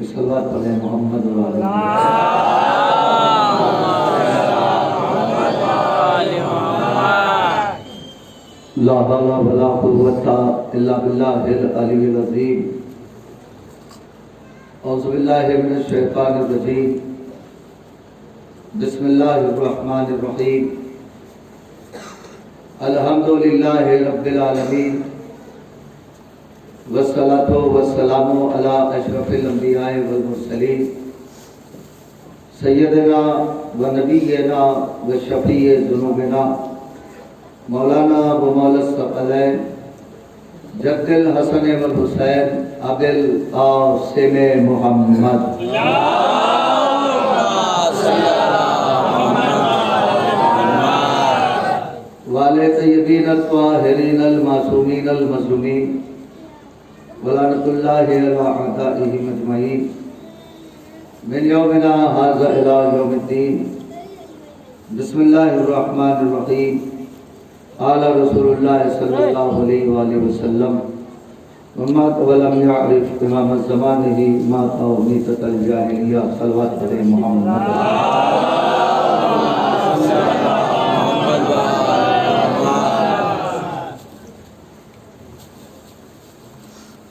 सल्लल्लाहु अलैहि मोहम्मद ला हौला वला कुव्वता इल्ला बिल्लाहिल अलिय्यिल अज़ीम। औज़ु बिल्लाहि मिनश शैतानिर रजीम। बिस्मिल्लाहिर रहमानिर रहीम। अल्हम्दुलिल्लाहि रब्बिल आलमीन वस्सलातु वस्सलामु अला अशरफिल अंबियाए वल मुरसलीन सय्यदना व नबियना व शफीए ज़ुनूबिना मौलाना व मौलस्तक़लैन जद्दिल हसन वल हुसैन अबिल क़ासिम मुहम्मद वाले तय्यबीन अत्वाहिरीन अल मासूमीन अल मज़लूमीन वलानतुल्लाहि अला अअदाइहिम अजमईन मिन यौमिना हाज़ा इला यौमिद्दीन। बिस्मिल्लाहिर रहमानिर रहीम। आला रसूलुल्लाह सल्लल्लाहु अलैहि वसल्लम वमा वलम यअरिफ इमाम ज़मानिही मा क़ौमीतल जाहिलिया सल्लल्लाहु अलैहि मोहम्मद।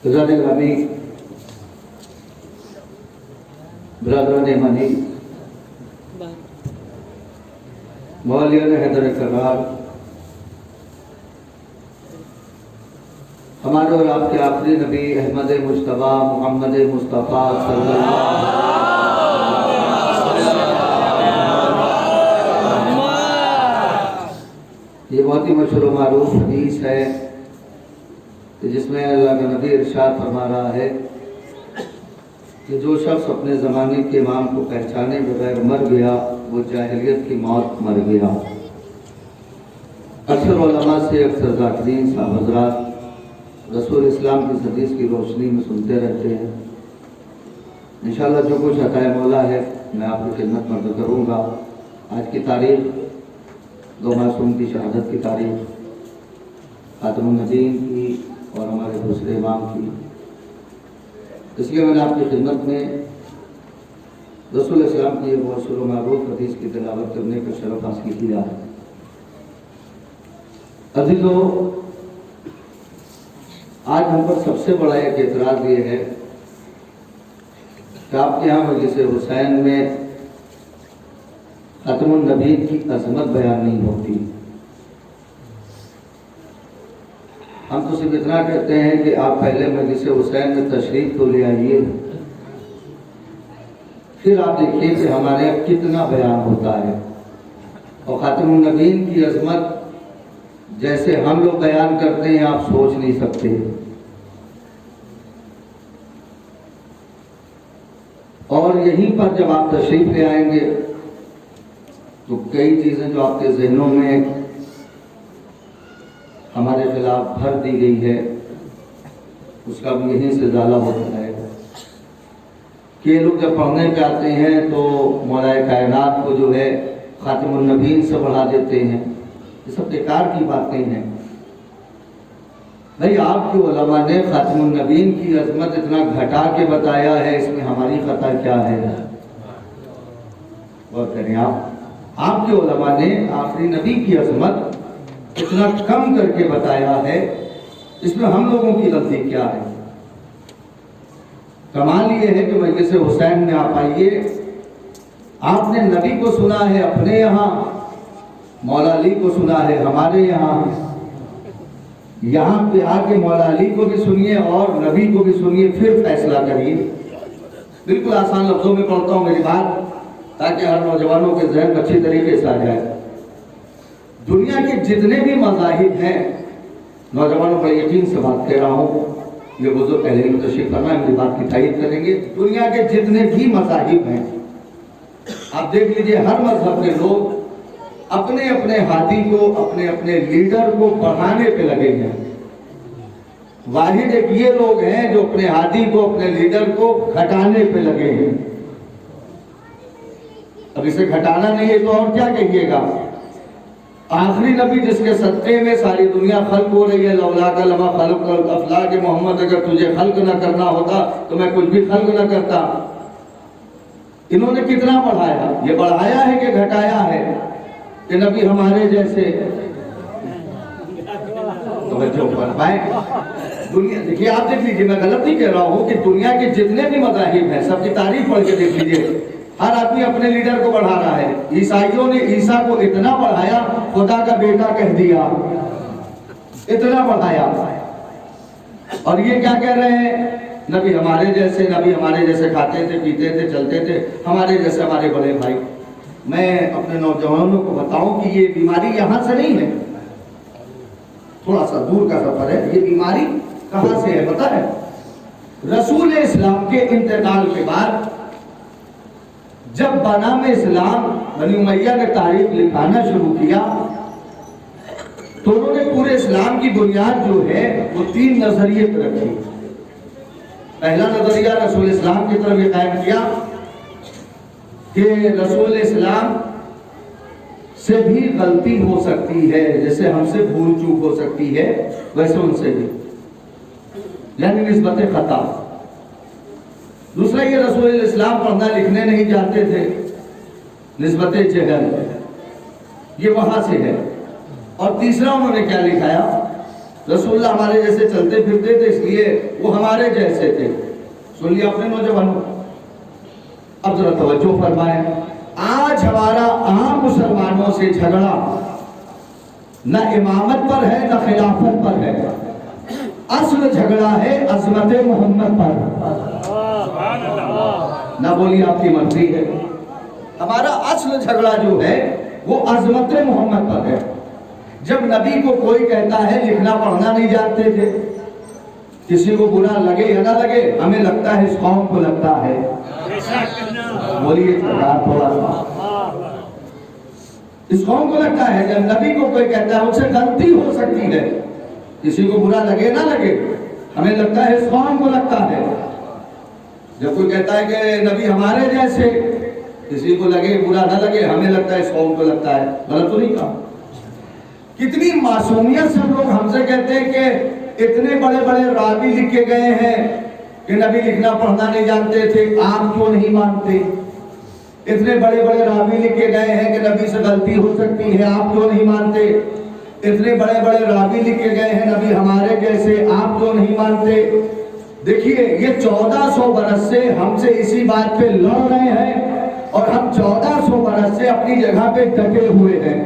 ग्रामी ब्रदरान ईमानी मौलियान हैदर करार, हमारे और आपके आखिरी नबी अहमद मुस्तफ़ा मोहम्मद मुस्तफ़ा ये बहुत ही मशहूर मारूफ हदीस है जिसमें अल्लाह का नबी इरशाद फरमा रहा है कि जो शख्स अपने ज़माने के इमाम को पहचाने बगैर मर गया वो जाहिलियत की मौत मर गया। अक्सर उलमा से अक्सर ज़ाकिरीन साहब हज़रात रसूल इस्लाम की हदीस की रोशनी में सुनते रहते हैं। इंशाअल्लाह जो कुछ अताए मौला है मैं आपकी खिदमत में अर्ज़ करूँगा। आज की तारीख़ दो मासूम की शहादत की तारीख़, खातमुन नबीय्यीन की और हमारे दूसरे इमाम की, इसलिए मैंने आपकी खिदमत में रसूल इस्लाम की बहुत शुरू मारूफ हदीस की तिलावत करने का शरफ हासिल किया है। अज़ीज़ों, आज हम पर सबसे बड़ा एक एतराज़ ये है कि आपके यहाँ मजलिस हुसैन में ख़ातमुन नबीय्यीन की अज़मत बयान नहीं होती। हम तो सिर्फ इतना कहते हैं कि आप पहले मजलिस हुसैन में तशरीफ तो ले आइए, फिर आप देखिए कि हमारे यहाँ कितना बयान होता है। और ख़ातमुन नबीय्यीन की अज़मत जैसे हम लोग बयान करते हैं आप सोच नहीं सकते। और यहीं पर जब आप तशरीफ ले आएंगे तो कई चीज़ें जो आपके जहनों में हमारे खिलाफ भर दी गई है उसका भी यहीं से ज़ाला होता है कि लोग जब पढ़ने पे आते हैं तो मौलाए कायनात को जो है ख़ातमुन नबीय्यीन से बढ़ा देते हैं। ये सब बेकार की बातें हैं। भाई आपके उलमा ने ख़ातमुन नबीय्यीन की अज़मत इतना घटा के बताया है, इसमें हमारी खता क्या है? और करें आपके उलमा ने आखिरी नबी की अज़मत इतना कम करके बताया है, इसमें हम लोगों की गलती क्या है? कमाल ये है कि मजलिस हुसैन में आप आइए, आपने नबी को सुना है अपने यहाँ, मौला अली को सुना है हमारे यहाँ पे आके मौला अली को भी सुनिए और नबी को भी सुनिए, फिर फैसला करिए। बिल्कुल आसान लफ्जों में पढ़ता हूँ मेरी बात, ताकि हर नौजवानों के जहन अच्छी तरीके से आ जाए। दुनिया के जितने भी मज़ाहिब हैं, नौजवानों पर यकीन से बात कह रहा हूँ, ये बुजुर्ग पहले ही तशरीफ फरमा मेरी बात की तायीद करेंगे। दुनिया के जितने भी मज़ाहिब हैं, आप देख लीजिए, हर मजहब के लोग अपने अपने हादी को, अपने अपने लीडर को बढ़ाने पे लगे हैं। वाहिद एक ये लोग हैं जो अपने हादी को, अपने लीडर को घटाने पे लगे हैं। अब इसे घटाना नहीं है तो और क्या कहिएगा। आखिरी नबी जिसके सदक़े में सारी दुनिया खल्क हो रही है, लौला का लमा खल्क अफला के मोहम्मद, अगर तुझे खल्क ना करना होता तो मैं कुछ भी खल्क ना करता। इन्होंने कितना बढ़ाया, ये बढ़ाया है कि घटाया है कि नबी हमारे जैसे दुनिया। देखिए आप देख लीजिए, मैं गलत नहीं कह रहा हूं कि दुनिया के जितने भी मज़ाहिब हैं सबकी तारीफ पढ़ के देख लीजिए, हर आदमी अपने लीडर को बढ़ा रहा है। ईसाइयों ने ईसा को इतना बढ़ाया, खुदा का बेटा कह दिया, इतना बढ़ाया। और ये क्या कह रहे हैं, नबी हमारे जैसे, नबी हमारे जैसे खाते थे, पीते थे, चलते थे, हमारे जैसे हमारे बड़े भाई। मैं अपने नौजवानों को बताऊं कि ये बीमारी यहां से नहीं है, थोड़ा सा दूर का सफर है। ये बीमारी कहां से है पता है? रसूल इस्लाम के इंतकाल के बाद जब बनाम इस्लाम बनी उमैया ने तारीख लिखाना शुरू किया तो उन्होंने पूरे इस्लाम की बुनियाद जो है वो 3 नजरिए पर रखी। पहला नजरिया रसूल इस्लाम की तरफ ये कायम किया कि रसूल इस्लाम से भी गलती हो सकती है, जैसे हमसे भूल चूक हो सकती है वैसे उनसे भी, यानी निस्बत खता। दूसरा ये रसूल इस्लाम पढ़ना लिखने नहीं जानते थे, निस्बत जहल, ये वहां से है। और तीसरा उन्होंने क्या लिखाया, रसूलुल्लाह हमारे जैसे चलते फिरते थे इसलिए वो हमारे जैसे थे। सुन लिया अपने नौजवानों। अब जरा तवज्जो फरमाएं, आज हमारा आम मुसलमानों से झगड़ा न इमामत पर है न खिलाफत पर है, असल झगड़ा है अजमत मोहम्मद पर। ना बोली आपकी मर्जी है, हमारा असल झगड़ा जो है वो अजमत मोहम्मद पर है। जब नबी को कोई कहता है लिखना पढ़ना नहीं जानते थे, किसी को बुरा लगे या ना लगे, हमें लगता है इस कौम को लगता है, बोलिए थोड़ा इस कौम को लगता है। जब नबी को कोई कहता है उससे गलती हो सकती है, किसी को बुरा लगे ना लगे, हमें लगता है इस कौम को लगता है। जब कोई कहता है कि नबी हमारे जैसे, किसी को लगे बुरा ना लगे, हमें लगता है इस कौम को लगता है। गलत तो नहीं कहा? कितनी मासूमियत से लोग हमसे कहते हैं कि इतने बड़े बड़े रावी लिख के गए हैं कि नबी लिखना पढ़ना नहीं जानते थे, आप क्यों नहीं मानते? इतने बड़े बड़े रावी लिख के गए हैं कि नबी से गलती हो सकती है, आप क्यों नहीं मानते? इतने बड़े बड़े रावी लिख के गए हैं नबी हमारे जैसे, आप क्यों नहीं मानते? देखिए ये 1400 बरस से हमसे इसी बात पे लड़ रहे हैं और हम 1400 बरस से अपनी जगह पे डटे हुए हैं।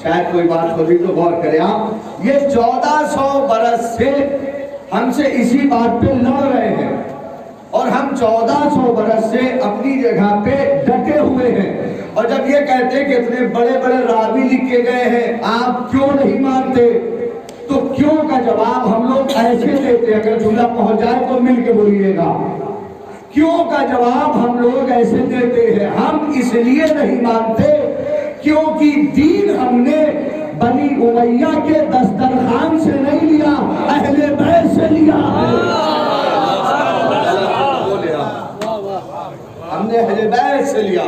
शायद कोई बात होगी तो गौर करें आप। ये 1400 बरस से हमसे इसी बात पे लड़ रहे हैं और हम 1400 बरस से अपनी जगह पे डटे हुए हैं। और जब ये कहते हैं कि इतने बड़े बड़े रावी लिख के गए हैं, आप क्यों नहीं मानते, तो क्यों का जवाब हम लोग ऐसे देते हैं। अगर झूला पहुंच जाए तो मिल के बोलिएगा, क्यों का जवाब हम लोग ऐसे देते हैं। हम इसलिए नहीं मानते क्योंकि दीन हमने बनी उमैया के दस्तरखान से नहीं लिया, अहले बैत से लिया। हमने अहले बैत से लिया,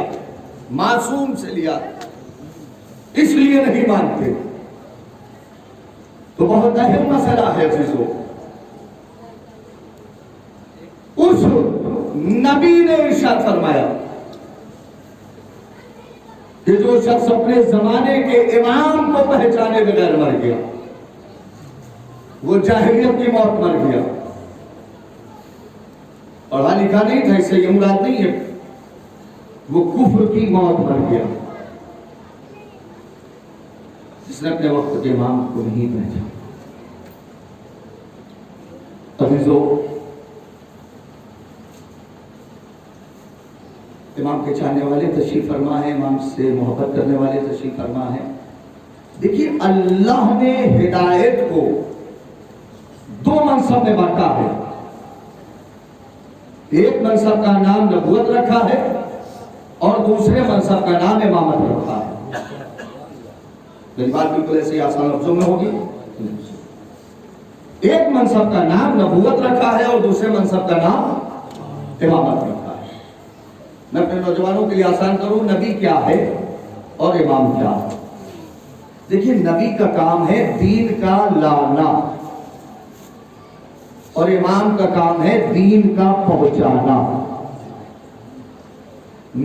मासूम से लिया, इसलिए नहीं मानते। तो बहुत अहम मसला है अजीजों। उस नबी ने इरशाद फरमाया कि जो शख्स अपने जमाने के इमाम को पहचाने बगैर मर गया वो जाहिलियत की मौत मर गया। पढ़ा लिखा नहीं था, इससे ये मुराद नहीं है, वो कुफ्र की मौत मर गया जिसने अपने वक्त के इमाम को नहीं पहचाना। अजीजों, इमाम के चाहने वाले तशरीफ फरमा है, इमाम से मोहब्बत करने वाले तशरीफ फरमा है। देखिए अल्लाह ने हिदायत को दो मनसब में बांटा है। एक मनसब का नाम नबूवत रखा है और दूसरे मनसब का नाम इमामत रखा है। मेरी बात बिल्कुल ऐसे आसान लफ्जों में होगी। एक मनसब का नाम नबूवत रखा है और दूसरे मनसब का नाम इमामत रखा है। मैं अपने नौजवानों के लिए आसान करूं, नबी क्या है और इमाम क्या है। देखिए, नबी का काम है दीन का लाना और इमाम का काम है दीन का पहुंचाना।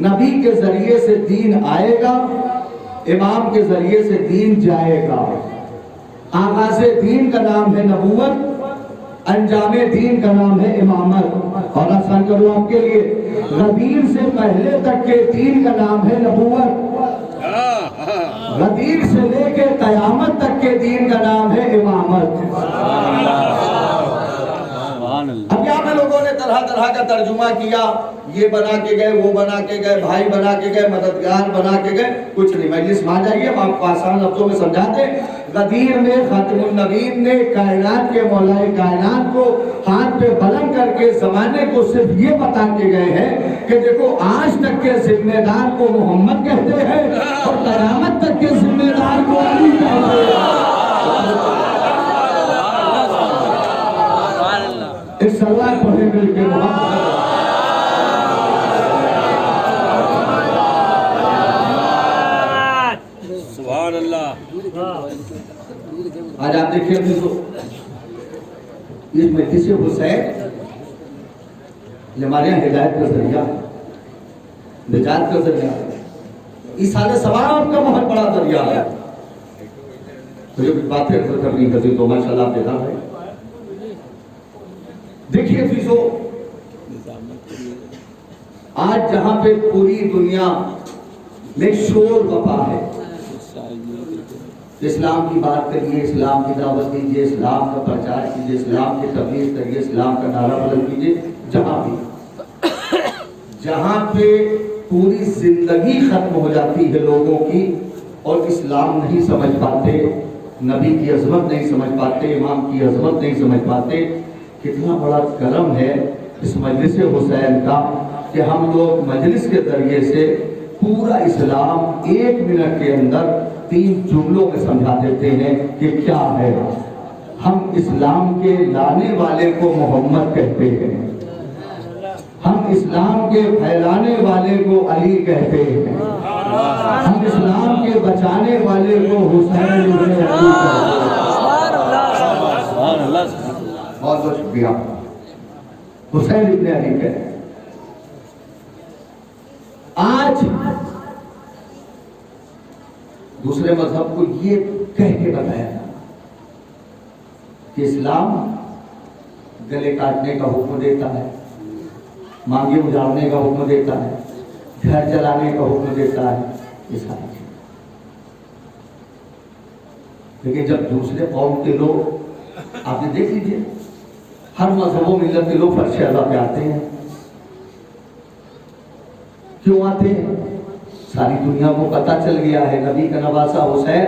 नबी के जरिए से दीन आएगा, इमाम के जरिए से दीन जाएगा। आगाज़े दीन का नाम है नबूवत, अंजामे दीन का नाम है इमामत। और आसान करूं आपके लिए, गदीर से पहले तक के दीन का नाम है नबूवत, गदीर से लेके कयामत तक के दीन का नाम है इमामत। अब यहाँ पे लोगों ने तरह तरह का तर्जुमा किया, ये बना के गए, वो बना के गए, भाई बना के गए, मददगार बना के गए। कुछ नहीं, मजलिस में आ जाइए, हम आपको आसान लफ्जों में समझाते। गदीर में खातिमुन नबीन ने कायनात के मौलाए कायनात को हाथ पे बुलंद करके जमाने को सिर्फ ये बता के गए हैं कि देखो, आज तक के जिम्मेदार को मोहम्मद कहते हैं और कयामत तक के जिम्मेदार को अली कहते हैं। इस सलाह पढ़े मिलके सुभान अल्लाह। आज आप देखिए इस मजलिस से हुसैन हमारे यहाँ हिदायत का जरिया, निजात का जरिया, इस साले सवाब का बहुत बड़ा जरिया है। तो जो बातें करनी करती तो माशाल्लाह आप देखा है। देखिए चीजों, आज जहां पे पूरी दुनिया में शोर बपा है, इस्लाम की बात करिए, इस्लाम की दावत दीजिए, इस्लाम का प्रचार कीजिए, इस्लाम की तबलीग करिए, इस्लाम का नारा बुलंद कीजिए, जहां पे पूरी जिंदगी खत्म हो जाती है लोगों की और इस्लाम नहीं समझ पाते, नबी की अजमत नहीं समझ पाते, इमाम की अजमत नहीं समझ पाते। कितना बड़ा करम है इस मजलिस हुसैन का कि हम लोग मजलिस के जरिए से पूरा इस्लाम 1 मिनट के अंदर 3 जुमलों में समझा देते हैं कि क्या है। हम इस्लाम के लाने वाले को मोहम्मद कहते हैं, हम इस्लाम के फैलाने वाले को अली कहते हैं, हम इस्लाम के बचाने वाले को हुसैन इब्न अली कहते हैं। बहुत बहुत शुक्रिया। हुसैन इब्न अली कहते हैं। आज दूसरे मजहब को ये कह के बताया कि इस्लाम गले काटने का हुक्म देता है, मांगे उजाड़ने का हुक्म देता है, घर जलाने का हुक्म देता है, ये सारी चीज। लेकिन जब दूसरे कौम के लोग, आपने देख लीजिए, हर मजहबों मिलत के लोग फर्श अज़ा पे आते हैं। क्यों आते हैं? सारी दुनिया को पता चल गया है नबी का नवासा हुसैन,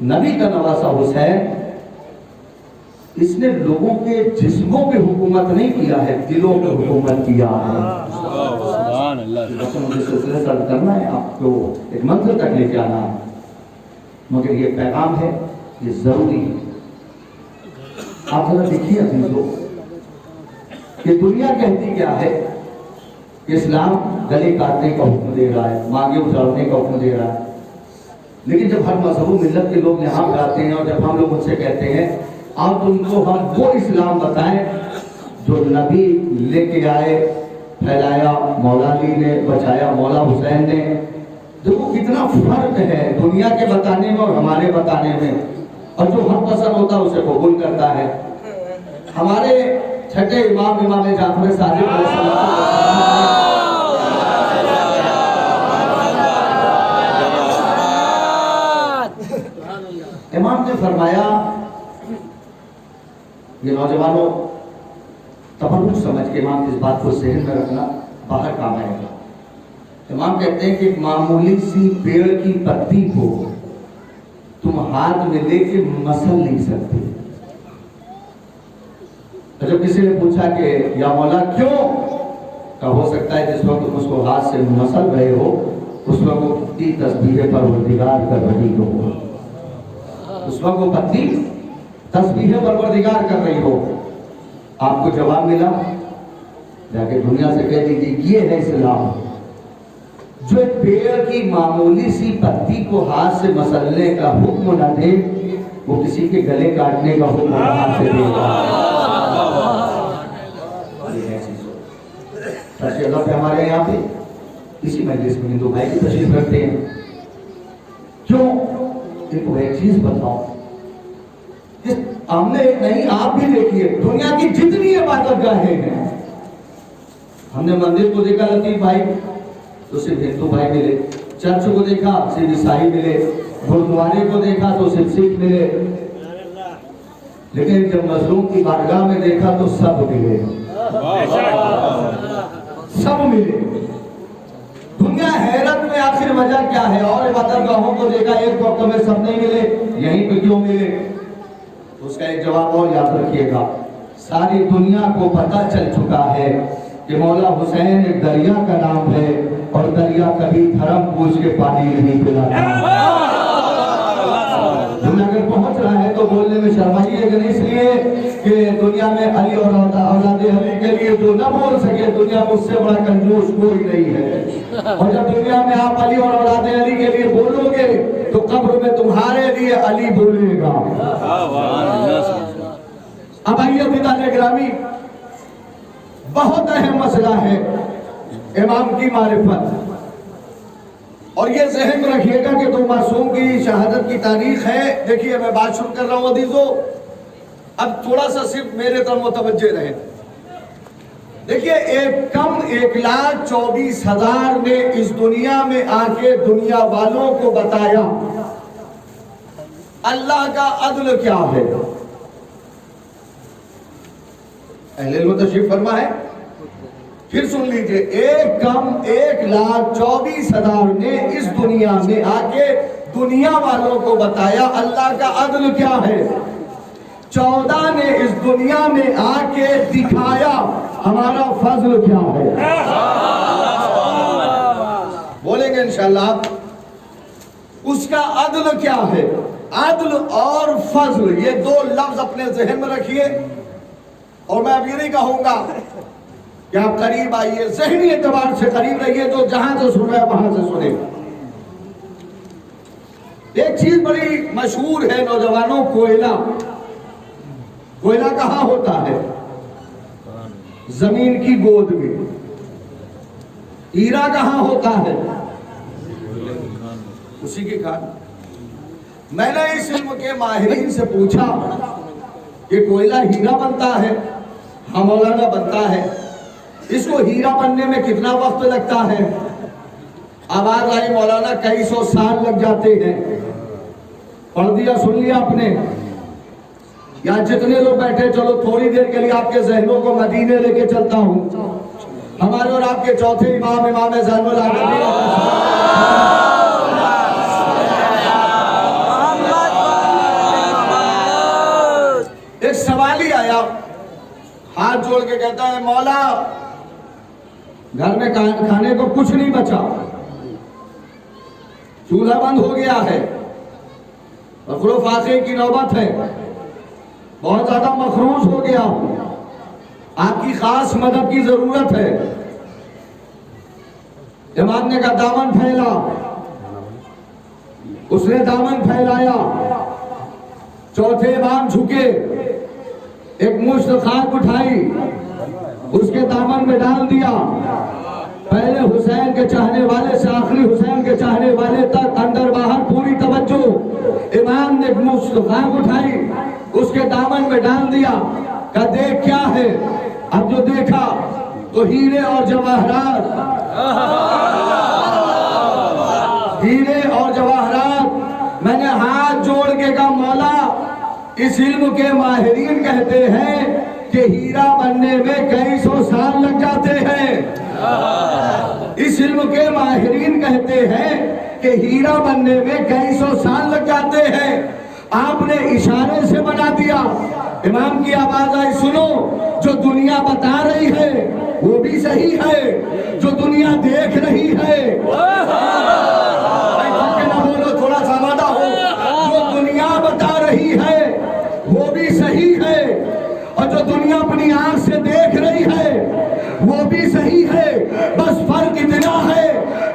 नबी का नवासा हुसैन, इसने लोगों के जिस्मों पे हुकूमत नहीं किया है, दिलों पे हुकूमत किया है। मुझे सिलसिले सर्द करना है, आपको एक मंजिल तक लेके आना है, मगर ये पैगाम है, ये जरूरी है। आप जरा देखिए अजीजों कि दुनिया कहती क्या है, इस्लाम गले काटने का हुक्म दे रहा है, मांगे उजाड़ने का हुक्म दे रहा है। लेकिन जब हर मजहब मिल्लत के लोग यहाँ पे आते हैं और जब हम लोग उनसे कहते हैं आप तुमको हम वो इस्लाम बताएं जो नबी लेके आए, फैलाया, मौला अली ने बचाया, मौला हुसैन ने, देखो कितना फर्क है दुनिया के बताने में और हमारे बताने में। और जो हम पसंद होता है उसे कबूल करता है। हमारे छठे इमाम जाफर सादिक इमाम ने फरमाया, ये नौजवानों तफक्कुर समझ के इमाम की इस बात को जहन में रखना, बाहर काम आएगा। इमाम कहते हैं कि मामूली सी पेड़ की पत्ती को तुम हाथ में लेके मसल नहीं सकते, तो जब किसी ने पूछा कि या मौला क्यों, का हो सकता है जिस वक्त तुम उसको हाथ से मसल रहे हो उस वक्त वो पत्ती तस्बीह परवरदिगार कर रही हो, उस वक्त वो पत्ती तस्बीह परवरदिगार कर रही हो। आपको जवाब मिला, जाके दुनिया से कह दीजिए ये है इस्लाम। जो पेड़ की मामूली सी पत्ती को हाथ से मसलने का हुक्म न दे, वो किसी के गले काटने का हुक्म हाथ से देगा। अल्लाह पे हमारे यहाँ पे इसी मजलिस में हिंदू भाई की तशरीफ रखते हैं। क्यों? इनको एक चीज बताओ, हमने नहीं, आप भी देखिए दुनिया की जितनी इबादत गाहें हैं, हमने मंदिर को देखा लतीफ भाई तो सिर्फ हिंदू भाई मिले, चर्च को देखा सिर्फ ईसाई मिले, गुरुद्वारे को देखा तो सिर्फ सिख मिले, लेकिन जब मजलूम की बारगाह में देखा तो सब मिले, सब मिले। दुनिया हैरत में आखिर वजह क्या है? और इबादत गाहों को देखा एक वक्त में सब नहीं मिले, यहीं पे क्यों मिले? उसका एक जवाब और याद रखिएगा, सारी दुनिया को पता चल चुका है कि मौला हुसैन एक दरिया का नाम है और दरिया कभी धर्म पूछ के पानी नहीं पिलाता। अगर पहुंच रहा है तो बोलने में शर्माइएगा, इसलिए कि दुनिया में अली और औलादे अली के लिए जो न बोल सके, दुनिया में उससे बड़ा कंजूस कोई नहीं है। और जब दुनिया में आप अली और औलादे अली के लिए बोलोगे तो कब्र में तुम्हारे लिए अली बोलेगा। अब आइए बिदाने ग्रामी, बहुत अहम मसला है इमाम की मारिफत, और ये ज़हन में रखिएगा कि तो मासूम की शहादत की तारीख है। देखिए मैं बात शुरू कर रहा हूँ अदीजों, अब थोड़ा सा सिर्फ मेरे तरफ मुतवज्जे रहे। देखिए एक कम 1,24,000 ने इस दुनिया में आके दुनिया वालों को बताया अल्लाह का अदल क्या है। अहले इल्म तशरीफ फरमा है, फिर सुन लीजिए, एक कम 1,24,000 ने इस दुनिया में आके दुनिया वालों को बताया अल्लाह का अदल क्या है। 14 ने इस दुनिया में आके दिखाया हमारा फजल क्या है। बोलेंगे इंशाल्लाह, उसका अदल क्या है। अदल और फजल ये दो लफ्ज अपने जहन में रखिए, और मैं अब ये नहीं कहूंगा कि आप करीब आइए, ज़हनी एतबार से करीब रहिए, जो जहां से सुन रहे वहां से सुने। एक चीज बड़ी मशहूर है नौजवानों, कोयला। कोयला कहां होता है? जमीन की गोद में। हीरा कहां होता है? उसी के खान। मैंने इस इल्म के माहिरीन से पूछा कि कोयला हीरा बनता है? हाँ मौलाना बनता है। इसको हीरा बनने में कितना वक्त लगता है? आवाज आई मौलाना कई 100 साल लग जाते हैं। पढ़ दिया, सुन लिया आपने? या जितने लोग बैठे, चलो थोड़ी देर के लिए आपके जहनों को मदीने लेके चलता हूं। हमारे और आपके चौथे इमाम ज़ैनुल आबिदीन एक सवाली आया, हाथ जोड़ के कहता है मौला घर में खाने को कुछ नहीं बचा, चूल्हा बंद हो गया है, फखरो फाखे की नौबत है, बहुत ज्यादा मखरूज हो गया, आपकी खास मदद की जरूरत है। इमाम ने कहा दामन फैला। उसने दामन फैलाया, चौथे इमाम झुके, एक मुश्त खाक उठाई, उसके दामन में डाल दिया। पहले हुसैन के चाहने वाले से आखिरी हुसैन के चाहने वाले तक अंदर बाहर पूरी तवज्जो। इमाम ने मुश्त खाक उठाई, उसके दामन में डाल दिया, कहा देख क्या है। अब जो देखा तो हीरे और जवाहरात, हीरे और जवाहरात। मैंने हाथ जोड़ के कहा मौला, इस इल्म के माहिरीन कहते हैं कि हीरा बनने में कई 100 साल लग जाते हैं। इस इल्म के माहिरीन कहते हैं कि हीरा बनने में कई 100 साल लग जाते हैं। आपने इशारे से बना दिया। इमाम की आवाज आई, सुनो, जो दुनिया बता रही है वो भी सही है, जो दुनिया देख रही है ना बोलो, थोड़ा समाधा हो, जो दुनिया बता रही है वो भी सही है, और जो दुनिया अपनी आंख से देख रही है वो भी सही है। बस फर्क इतना है,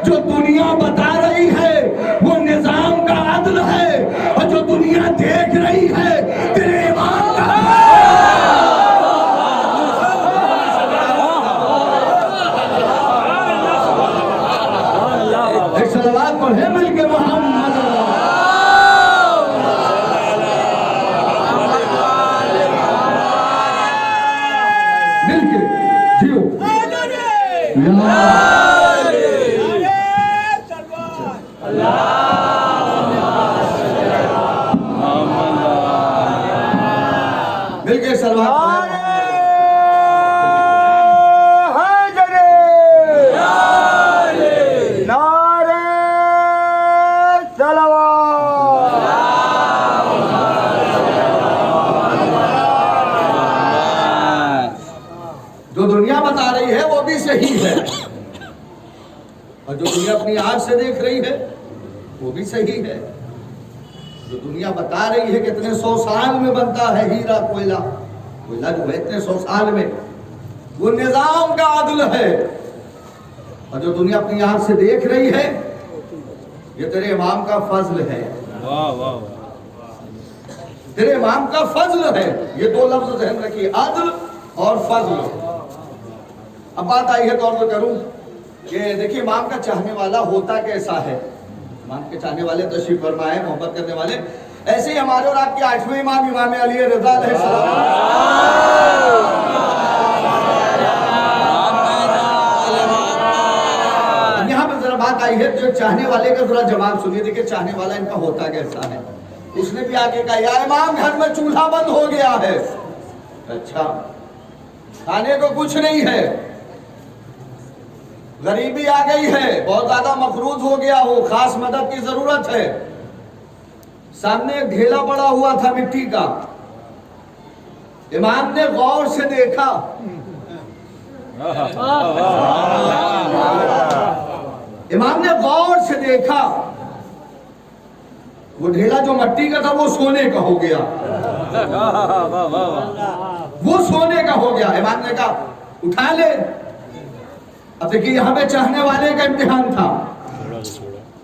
जो दुनिया बता रही है वो निजाम का अदल है, और जो दुनिया देख रही है तेरे इमाम का। एक सलावत पढ़े मिलके मोहम्मद, मिलके जियो। मिलके सलवात जो दुनिया बता रही है वो भी सही है, और जो दुनिया अपनी आंख से देख रही है वो भी सही है। जो दुनिया बता रही है कि इतने 100 साल में बनता है हीरा, कोयला जो है इतने 100 साल में, वो निजाम का अदल है, और जो दुनिया अपनी आंख से देख रही है ये तेरे इमाम का फजल है। तेरे इमाम का फजल है। ये दो लफ्ज ध्यान रखिए, अदल और फजल। अब बात आई है तौर पर करूं कि देखिए इमाम का चाहने वाला होता कैसा है। इमाम के चाहने वाले तशरीफ फरमाए, मोहब्बत करने वाले, ऐसे ही हमारे और आपके 8वें इमाम इमाम अली रज़ा अलैहिस्सलाम। यहाँ पर जरा बात आई है, जो चाहने वाले का जरा जवाब सुनिए। देखिए चाहने वाला इनका होता कैसा है। उसने भी आके कहा, या इमाम घर में चूल्हा बंद हो गया है। अच्छा, खाने को कुछ नहीं है, गरीबी आ गई है, बहुत ज्यादा मफरूज हो गया हो, खास मदद की जरूरत है। सामने एक ढेला पड़ा हुआ था मिट्टी का। इमाम ने गौर से देखा, इमाम ने गौर से देखा, वो ढेला जो मिट्टी का था वो सोने का हो गया, वो सोने का हो गया। इमाम ने कहा उठा ले। अब देखिए यहां पे चाहने वाले का इम्तिहान था।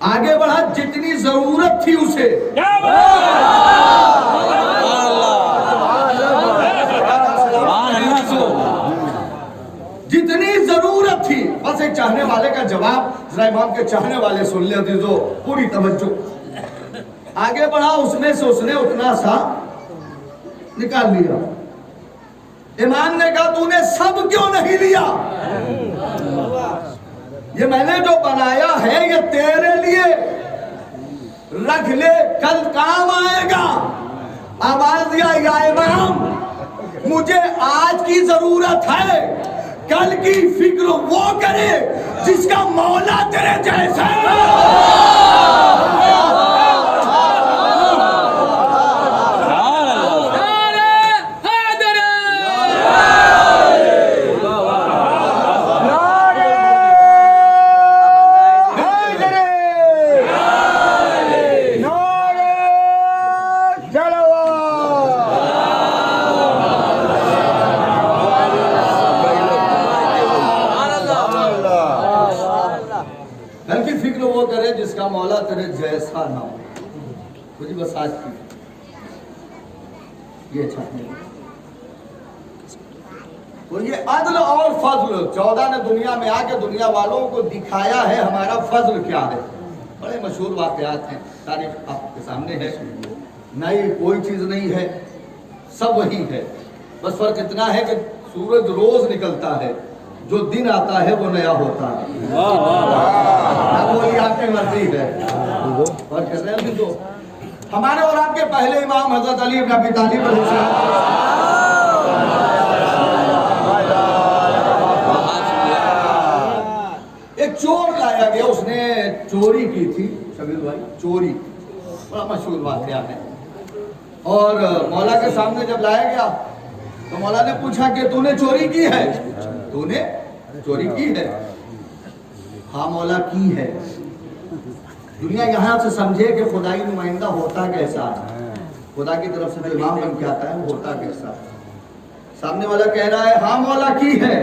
आगे बढ़ा, जितनी जरूरत थी उसे, जितनी जरूरत थी, बस एक चाहने वाले का जवाब जरा इमाम के चाहने वाले सुन ले अजीजों, पूरी तवज्जो। आगे बढ़ा, उसमें से उसने उतना सा निकाल लिया। इमाम ने कहा तूने सब क्यों नहीं लिया? ये मैंने जो बनाया है ये तेरे लिए, रख ले, कल काम आएगा। आवाज दिया, या इमाम मुझे आज की जरूरत है, कल की फिक्र वो करे जिसका मौला तेरे जैसा है। जिसका मौला तेरे जैसा ना हो। मुझे बस आज की ये चाहते हैं। तो ये अदल और फजल 14 ने दुनिया में आके दुनिया वालों को दिखाया है हमारा फजल क्या है। बड़े मशहूर वाकयात हैं, तारीफ आपके सामने है, नई कोई चीज नहीं है, सब वही है। बस फर्क इतना है कि सूरज रोज निकलता है, जो दिन आता है वो नया होता है। बोली आपकी मर्जी है। और तो हमारे और आपके पहले इमाम हजरत अली इब्न अबी तालिब एक चोर लाया गया, उसने चोरी की थी। शबीर भाई, चोरी बड़ा मशहूर वाकया है। और मौला के सामने जब लाया गया तो मौला ने पूछा कि तूने चोरी की है? तूने चोरी की है? हाँ मौला की है। दुनिया यहाँ से समझे कि खुदाई नुमाइंदा होता कैसा है, खुदा की तरफ से जो इमाम बन के आता है वो होता कैसा है। सामने वाला कह रहा है हाँ मौला की है।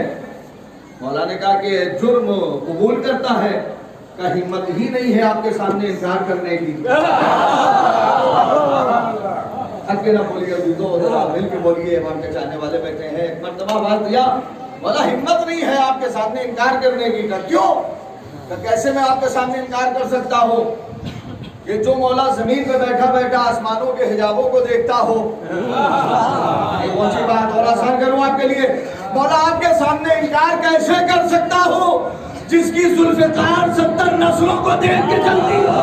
मौला ने कहा कि जुर्म कबूल करता है, का हिम्मत ही नहीं है आपके सामने इनकार करने की। हक के ना बोलिए, मिल के बोलिए, इमाम के चाहने वाले बैठे हैं। एक मर्तबा आवाज दिया, मौला हिम्मत नहीं है आपके सामने इनकार करने की। का क्यों? तो कैसे मैं आपके सामने इनकार कर सकता हूँ? ये जो मौला जमीन पे बैठा बैठा आसमानों के हिजाबों को देखता हो, ये ऊंची बात और आसान करूं आपके लिए, मौला आपके सामने इनकार कैसे कर सकता हो जिसकी जुल्फ़िकार 70 नस्लों को देख के चलती हो?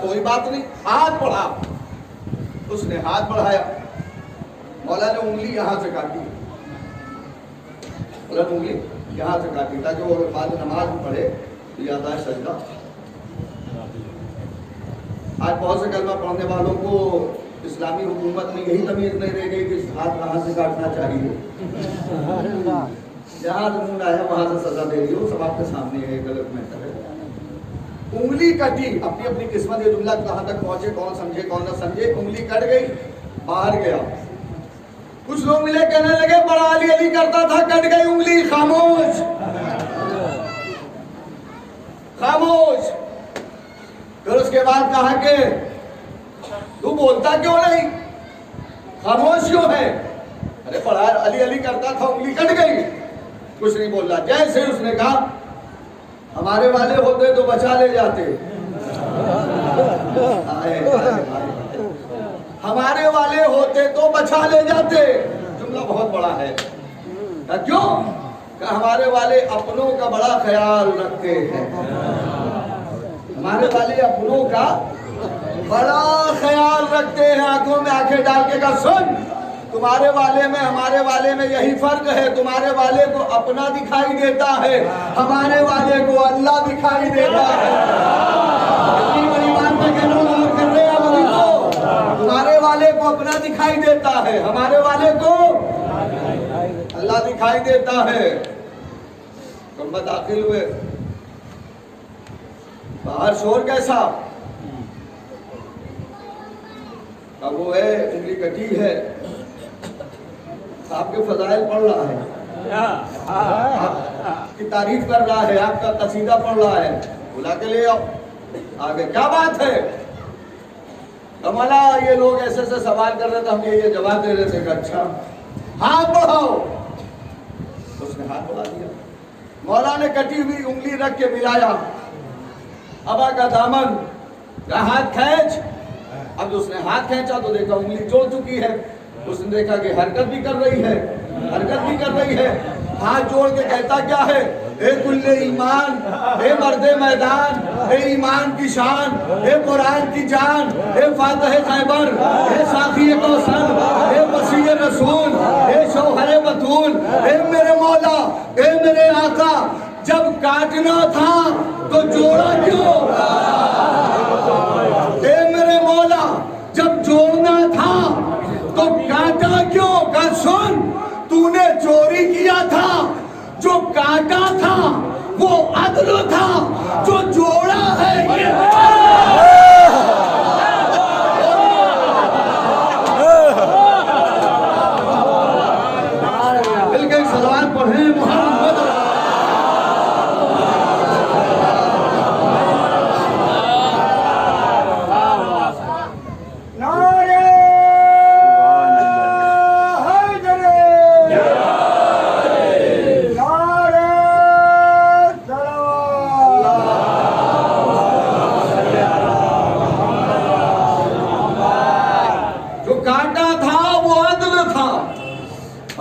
कोई बात नहीं, हाथ बढ़ा। उसने हाथ बढ़ाया, मौला ने उंगली यहां से काटी, मौला ने उंगली यहां से काटी ताकि वो बाद नमाज पढ़े तो याद आए सजदा। आज बहुत से कलमा पढ़ने वालों को इस्लामी हुकूमत में यही तमीज नहीं रह गई कि हाथ कहाँ से काटना चाहिए। जहां मुंह आया वहां से सजा दे रही हो, सब आपके सामने है, गलत मैटर है। उंगली कटी, अपनी अपनी किस्मत, ये जुमला कहां तक पहुंचे कौन समझे कौन न समझे। उंगली कट गई, बाहर गया। कुछ लोग मिले, कहने लगे बड़ा अली अली करता था, कट गई उंगली। खामोश खामोश। फिर उसके बाद कहा कि तू बोलता क्यों नहीं, खामोश क्यों है? अरे बड़ा अली अली करता था, उंगली कट गई, कुछ नहीं बोल रहा। जैसे उसने कहा हमारे वाले होते तो बचा ले जाते। हमारे वाले होते तो बचा ले जाते। जुमला बहुत बड़ा है। क्यों? हमारे वाले अपनों का बड़ा ख्याल रखते हैं। हमारे वाले अपनों का बड़ा ख्याल रखते हैं। आंखों में आंखें डाल के कहा सुन, तुम्हारे वाले में हमारे वाले में यही फर्क है, तुम्हारे वाले को अपना दिखाई देता है, हमारे वाले को अल्लाह दिखाई देता है। कर रहे हैं अभी तो, तुम्हारे वाले को अपना दिखाई देता है, हमारे वाले को अल्लाह दिखाई देता है। तुम दाखिल हुए, बाहर शोर कैसा? अब वो है उंगली कटी है, आपके फजाइल पढ़ रहा है, आपकी तारीफ कर रहा है, आपका कसीदा पढ़ रहा है, बुला के ले आओ। आगे क्या बात है? कमला ये लोग ऐसे ऐसे सवाल कर रहे थे, हम ये जवाब दे रहे थे। अच्छा हाथ बढ़ाओ। उसने हाथ बढ़ा दिया। मौला ने कटी हुई उंगली रख के मिलाया, अबा का दामन का हाथ खींच। अब उसने हाथ खींचा तो देखा उंगली जोड़ चुकी है। उसने देखा कि हरकत भी कर रही है, हरकत भी कर रही है। हाथ जोड़ के कहता क्या है? ए कुल्ले ईमान, ए मर्दे मैदान, ए ईमान की शान, ए कुरान की जान, ए फातह खैबर, ए साफी कौसर, ए वसीय रसूल, ए शौहर बतूल, ए मेरे मौला, ए मेरे आका, जब काटना था तो जोड़ा क्यों? ए मेरे मौला, जब जोड़ना था तो काटा क्यों? का सुन, तूने चोरी किया था, जो काटा था वो अदल था, जो जोड़ा है ये बिल्कुल। सलावत पढ़े मोहम्मद।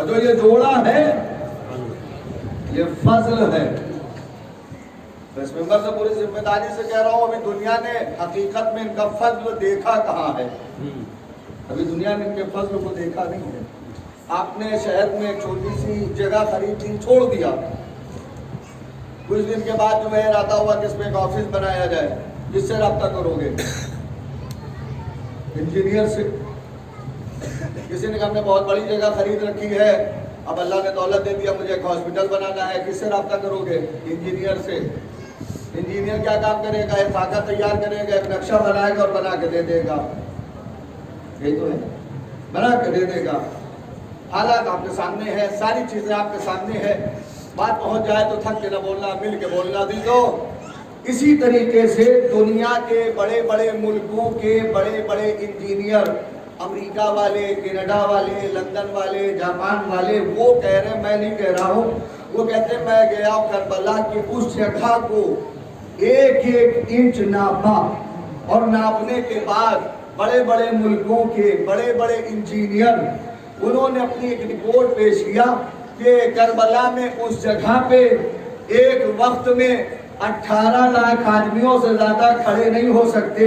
जो ये जोड़ा है ये फजल है। तो इस मेंबर से पूरी जिम्मेदारी से कह रहा हूं, अभी दुनिया ने हकीकत में इनका फजल देखा कहाँ है? अभी दुनिया ने इनके फजल को देखा नहीं है। आपने शहर में एक छोटी सी जगह खरीदी, छोड़ दिया। कुछ दिन के बाद जो है इरादा हुआ कि इसमें एक ऑफिस बनाया जाए। किससे रब्ता करोगे? इंजीनियर से। किसी ने कहा हमने बहुत बड़ी जगह खरीद रखी है, अब अल्लाह ने दौलत दे दिया, मुझे एक हॉस्पिटल बनाना है, किससे रब्ता करोगे? इंजीनियर से। इंजीनियर क्या काम करेगा? एक खाका तैयार करेगा, एक नक्शा बनाएगा और बना के दे देगा। यही तो है, बना के दे देगा। हालात आपके सामने है, सारी चीजें आपके सामने है। बात पहुंच जाए तो थक के न बोलना, मिल के बोलना। दी दो। इसी तरीके से दुनिया के बड़े बड़े मुल्कों के बड़े बड़े इंजीनियर, अमेरिका वाले, कनाडा वाले, लंदन वाले, जापान वाले, वो कह रहे, मैं नहीं कह रहा हूँ, वो कहते हैं मैं गया करबला की उस जगह को एक एक इंच नापा और नापने के बाद बड़े बड़े मुल्कों के बड़े बड़े इंजीनियर उन्होंने अपनी एक रिपोर्ट पेश किया कि करबला में उस जगह पे एक वक्त में 18 लाख आदमियों से ज्यादा खड़े नहीं हो सकते।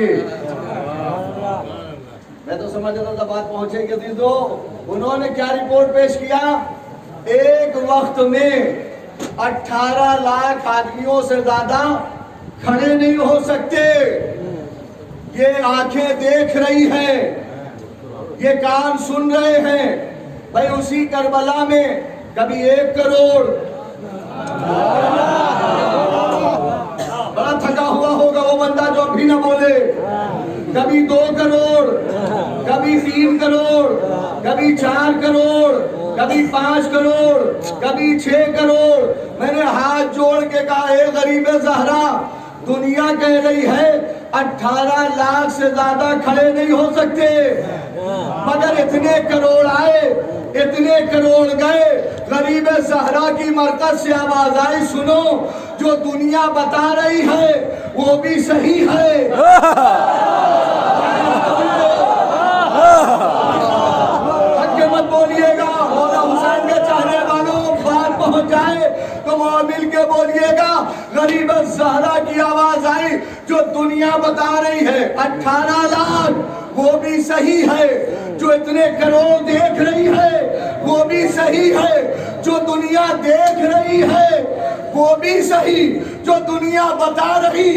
मैं तो समझ रहा था बात पहुंचेगी अजीजों। उन्होंने क्या रिपोर्ट पेश किया? एक वक्त में 18 लाख आदमियों से ज्यादा खड़े नहीं हो सकते। ये आंखें देख रही हैं, ये कान सुन रहे हैं। भाई उसी करबला में कभी 1 करोड़, बड़ा थका हुआ होगा वो बंदा जो अभी ना बोले, कभी 2 करोड़, कभी 3 करोड़, कभी 4 करोड़, कभी 5 करोड़, कभी 6 करोड़। मैंने हाथ जोड़ के कहा, हे गरीब ज़हरा, दुनिया कह रही है 18 लाख से ज्यादा खड़े नहीं हो सकते, मगर इतने करोड़ आए, इतने करोड़ गए। गरीब ज़हरा की मरकज से आवाज आई, सुनो जो दुनिया बता रही है वो भी सही है। मत बोलिएगा, मौला हुसैन के चाहने वालों, बात पहुंच जाए तो मिल के बोलिएगा। गरीब ज़हरा की आवाज आई, जो दुनिया बता रही है 18 लाख, वो भी सही है। जो इतने करोड़ देख रही है वो भी सही है। जो दुनिया देख रही है वो भी सही, जो दुनिया बता रही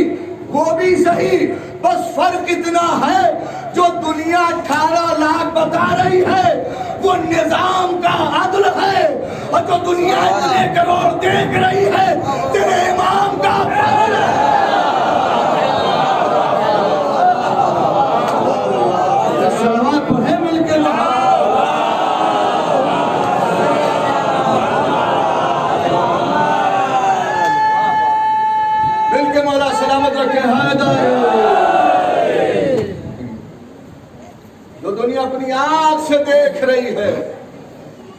वो भी सही। बस फर्क इतना है, जो दुनिया 18 लाख बता रही है वो निजाम का अदल है, और जो दुनिया इतने करोड़ देख रही है तेरे इमाम का फजल है। सलावत पढ़े मिलके मिलके मौला सलामत रखे। जो दुनिया अपनी आंख से देख रही है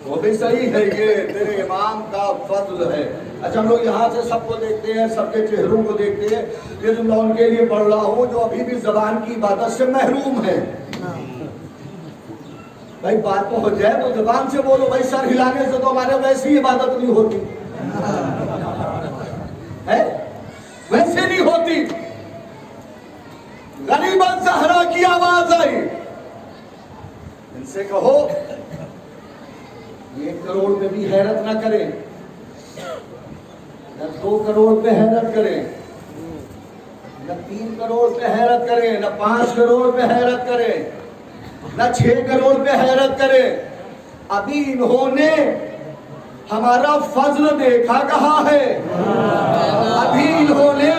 वो भी सही है, ये तेरे इमाम का फजल है। अच्छा, हम लोग यहाँ से सबको देखते हैं, सबके चेहरों को देखते हैं। ये जुमला उनके लिए पढ़ रहा हूँ जो अभी भी जबान की इबादत से महरूम है। भाई बात तो हो जाए तो जबान से बोलो। भाई सर हिलाने से तो हमारे वैसी इबादत नहीं होती है, वैसे नहीं होती। गरीब ज़हरा की आवाज आई, इनसे कहो 1 करोड़ पे भी हैरत ना करें, न 2 करोड़ पे हैरत करें, न 3 करोड़ पे हैरत करें, न 5 करोड़ पे हैरत करें, न 6 करोड़ पे हैरत करें। अभी इन्होंने हमारा फजल देखा कहाँ है? अभी इन्होंने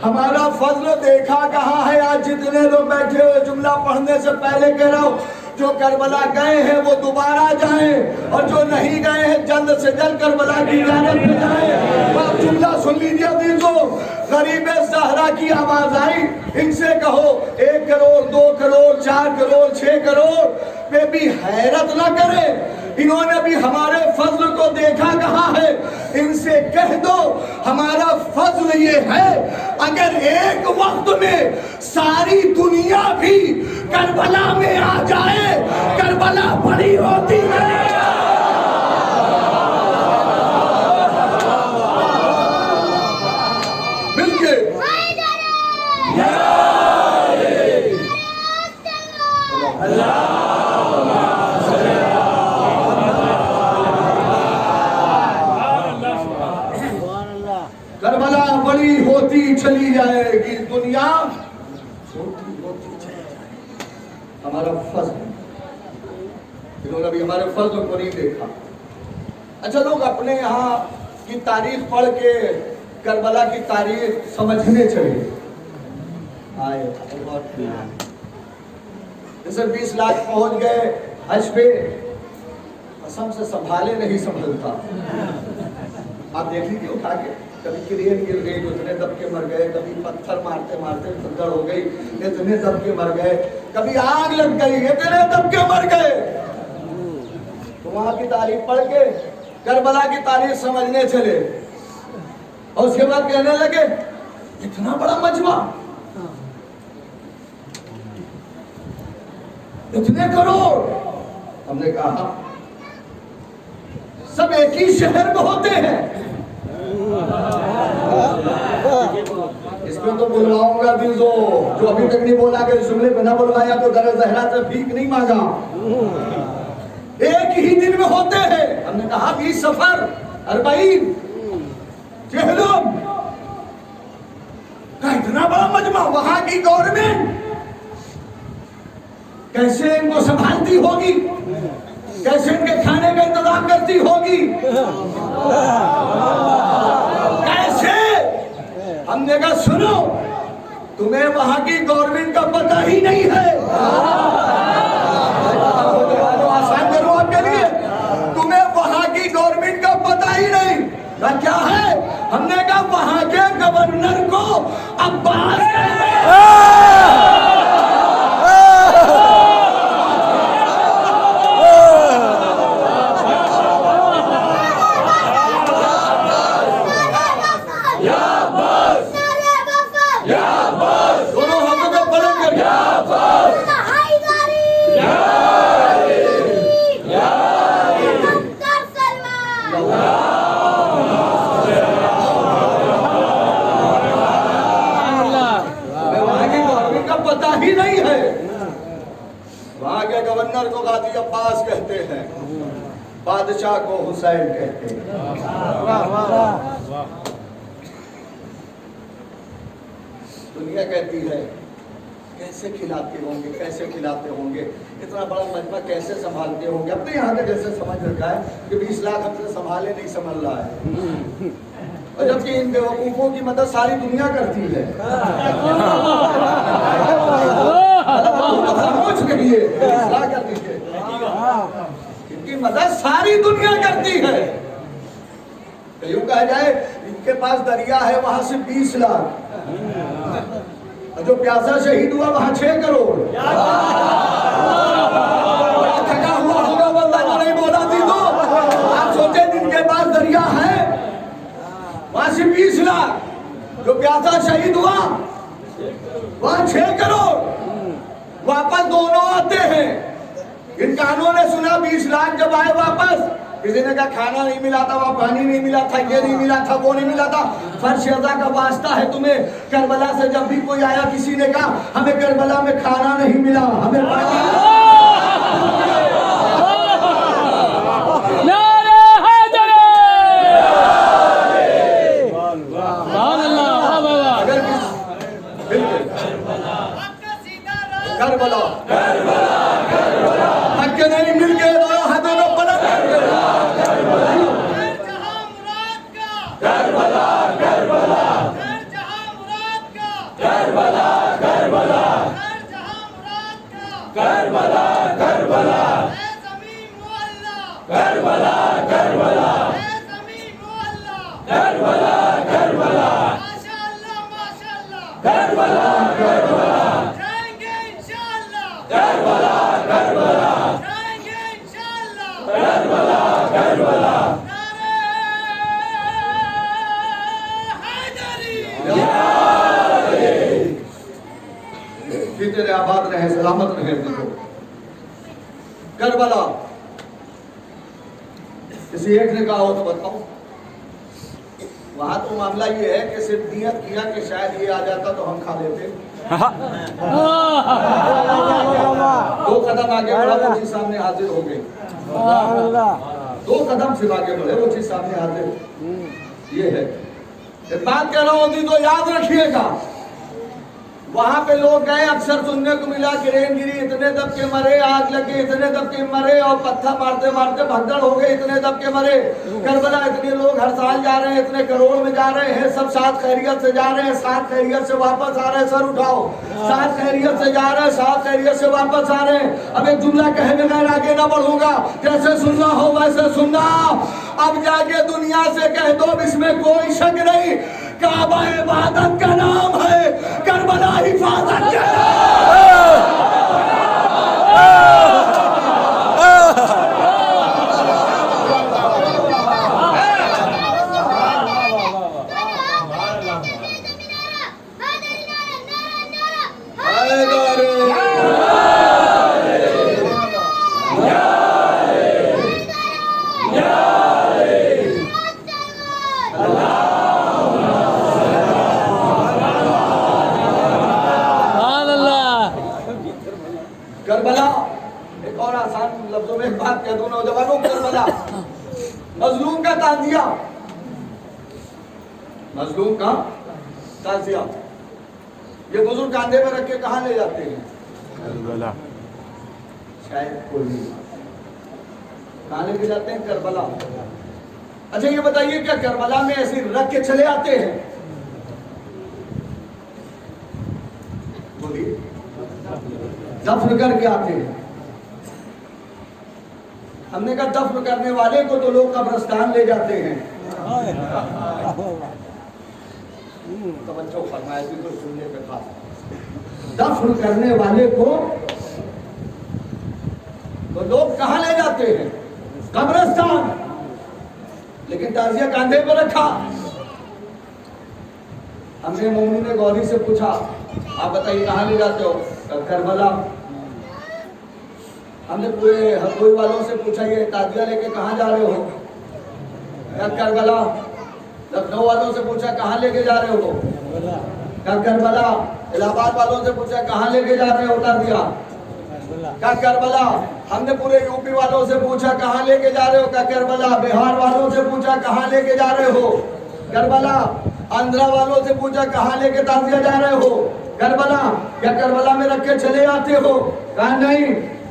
हमारा फजल देखा कहाँ है? आज जितने लोग बैठे हुए, जुमला पढ़ने से पहले कह रहा हूँ, जो करबला गए हैं वो दोबारा जाएं, और जो नहीं गए हैं जल्द से जल्द करबला की ज़ियारत में जाएं। आप जुमला सुन लीजिए अजीजों। गरीब ज़हरा की आवाज आई, इनसे कहो 1 करोड़, 2 करोड़, 4 करोड़, 6 करोड़ पे भी हैरत ना करें। इन्होंने भी हमारे फजल को देखा कहाँ है? इनसे कह दो हमारा फजल ये है, अगर एक वक्त में सारी दुनिया भी करबला में आ जाए, करबला बड़ी होती है। मिलके करबला बड़ी होती चली जाएगी, दुनिया रोती चले जाए। हमारा फर्ज है, इन्होंने अभी हमारे फर्ज को नहीं देखा। अच्छा, लोग अपने यहाँ की तारीख पढ़ के करबला की तारीख समझने चले आए। जैसे 20 लाख पहुंच गए हज पे, कसम से संभाले नहीं संभलता। आप देख लीजिए उठा के, कभी क्रेन गिर गई, इतने दब के मर गए, कभी पत्थर मारते मारते भगदड़ हो गई, इतने दब के मर गए, कभी आग लग गई, इतने दब के मर गए। तो वहां की तारीख पढ़ के करबला की तारीख समझने चले और उसके बाद कहने लगे इतना बड़ा मजमा, इतने करोड़। हमने कहा सब एक ही शहर में होते हैं। इसमें तो बुलवाऊंगा दिल जो अभी तक नहीं बोला कि जुमले बिना बुलवाया तो दर जहरा से भीख नहीं मांगा। एक ही दिन में होते हैं। हमने कहा 20 सफर 40 जहलम का इतना बड़ा मजमा, वहां की गवर्नमेंट कैसे इनको संभालती होगी, कैसे इनके खाने का इंतजाम करती होगी, कैसे। हमने कहा सुनो, तुम्हें वहां की गवर्नमेंट का पता ही नहीं है। आसान करो आपके लिए, तुम्हें वहां की गवर्नमेंट का पता ही नहीं। क्या है? हमने कहा वहां के गवर्नर को अब्बास कहते हैं। दोनों हाथों को बुलंद करके पता ही नहीं है। वहां के गवर्नर को गाजी अब्बास कहते हैं, बादशाह को हुसैन कहते हैं। दुनिया कहती है कैसे खिलाते होंगे, कैसे खिलाते होंगे, इतना बड़ा मजमा कैसे संभालते होंगे। अपने यहाँ के जैसे समझ रखा है कि 20 लाख हमसे संभाले नहीं संभल रहा है, और जबकि इन बेवकूफों की मदद सारी दुनिया करती है। खामोश रहिए, इस्लाह कर दीजिए, इनकी मदद सारी दुनिया करती है। तो यूं कहा जाए इनके पास दरिया है वहां से 20 लाख, और जो प्यासा शहीद हुआ वहां 6 करोड़। थका हुआ होगा बंदा जो नहीं बोला थी। तो आप सोचे जिनके पास दरिया है वहां से 20 लाख, जो प्यासा शहीद हुआ वहां 6 करोड़, वापस दोनों आते हैं। इन कानों ने सुना 20 लाख जब आए वापस, किसी ने कहा खाना नहीं मिला था, वहां पानी नहीं मिला था, ये नहीं मिला था, वो नहीं मिला था। फर्शदा का वास्ता है तुम्हें, करबला से जब भी कोई आया किसी ने कहा हमें करबला में खाना नहीं मिला, हमें पानी करबला हक नहीं मिल गए दोनों हाथों को पलट तेरे आबाद रहे, सलामत रहे। देखो करबला, किसी एक ने कहा हो तो बताओ। वहां तो मामला ये है कि सिर्फ नियत किया कि शायद ये आ जाता तो हम खा लेते। 2 कदम आगे बढ़ा वो चीज सामने हाजिर हो गई। 2 कदम सिर्फ आगे बढ़े वो चीज सामने हाजिर। ये है बात कह रहा हूं तो याद रखिएगा, वहां पे लोग गए, अक्सर सुनने को मिला क्रेन गिरी, इतने दबके मरे, आग लगी, इतने दबके मरे, और पत्थर मारते मारते भगदड़ हो गए, इतने दबके मरे। करबला इतने लोग हर साल जा रहे हैं, इतने करोड़ में जा रहे हैं, सब साथ खैरियत से जा रहे हैं, साथ खैरियत से वापस आ रहे हैं। सर उठाओ, साथ खैरियत से जा रहे हैं, साथ खैरियत से वापस आ रहे हैं। अब एक जुमला कहे बगैर आगे ना बढ़ूंगा, जैसे सुनना हो वैसे सुनना। अब जाके दुनिया से कह दो, इसमें कोई शक नहीं, काबा इबादत का नाम है, करबला हिफाजत का करबला। एक और आसान लफ्जों में एक बात कह दूं नौजवानों, करबला मजलूम का ताजिया, मजलूम का ताजिया। ये बुजुर्ग कांधे में रख के कहां ले जाते हैं? करबला। शायद कोई नहीं, कहां लेके जाते हैं? करबला। अच्छा ये बताइए, क्या करबला में ऐसे रख के चले आते हैं? बोलिए, दफन करके आते हैं। हमने कहा दफन करने वाले को तो लोग कब्रिस्तान ले जाते हैं। तवज्जो फरमाए, बिल्कुल सुनने पे खास। दफन करने वाले को तो लोग कहां ले जाते हैं? कब्रिस्तान। लेकिन ताजिया कांधे पर रखा। हमने मोमनी ने गौरी से पूछा, आप बताइए कहां ले जाते हो? करबला। हमने पूरे हरदोई वालों से पूछा, ये ताजिया लेके कहां जा रहे हो? करबला। लखनऊ वालों से पूछा, कहां लेके जा रहे हो? करबला। इलाहाबाद वालों से पूछा, कहां लेके जा रहे हो ताजिया? करबला। हमने पूरे यूपी वालों से पूछा, कहां लेके जा रहे हो? करबला। बिहार वालों से पूछा, कहां लेके जा रहे हो? करबला। आंध्रा वालों से पूछा, कहां लेके ताजिया जा रहे हो? करबला। क्या करबला में रख के चले आते हो? कहा नहीं,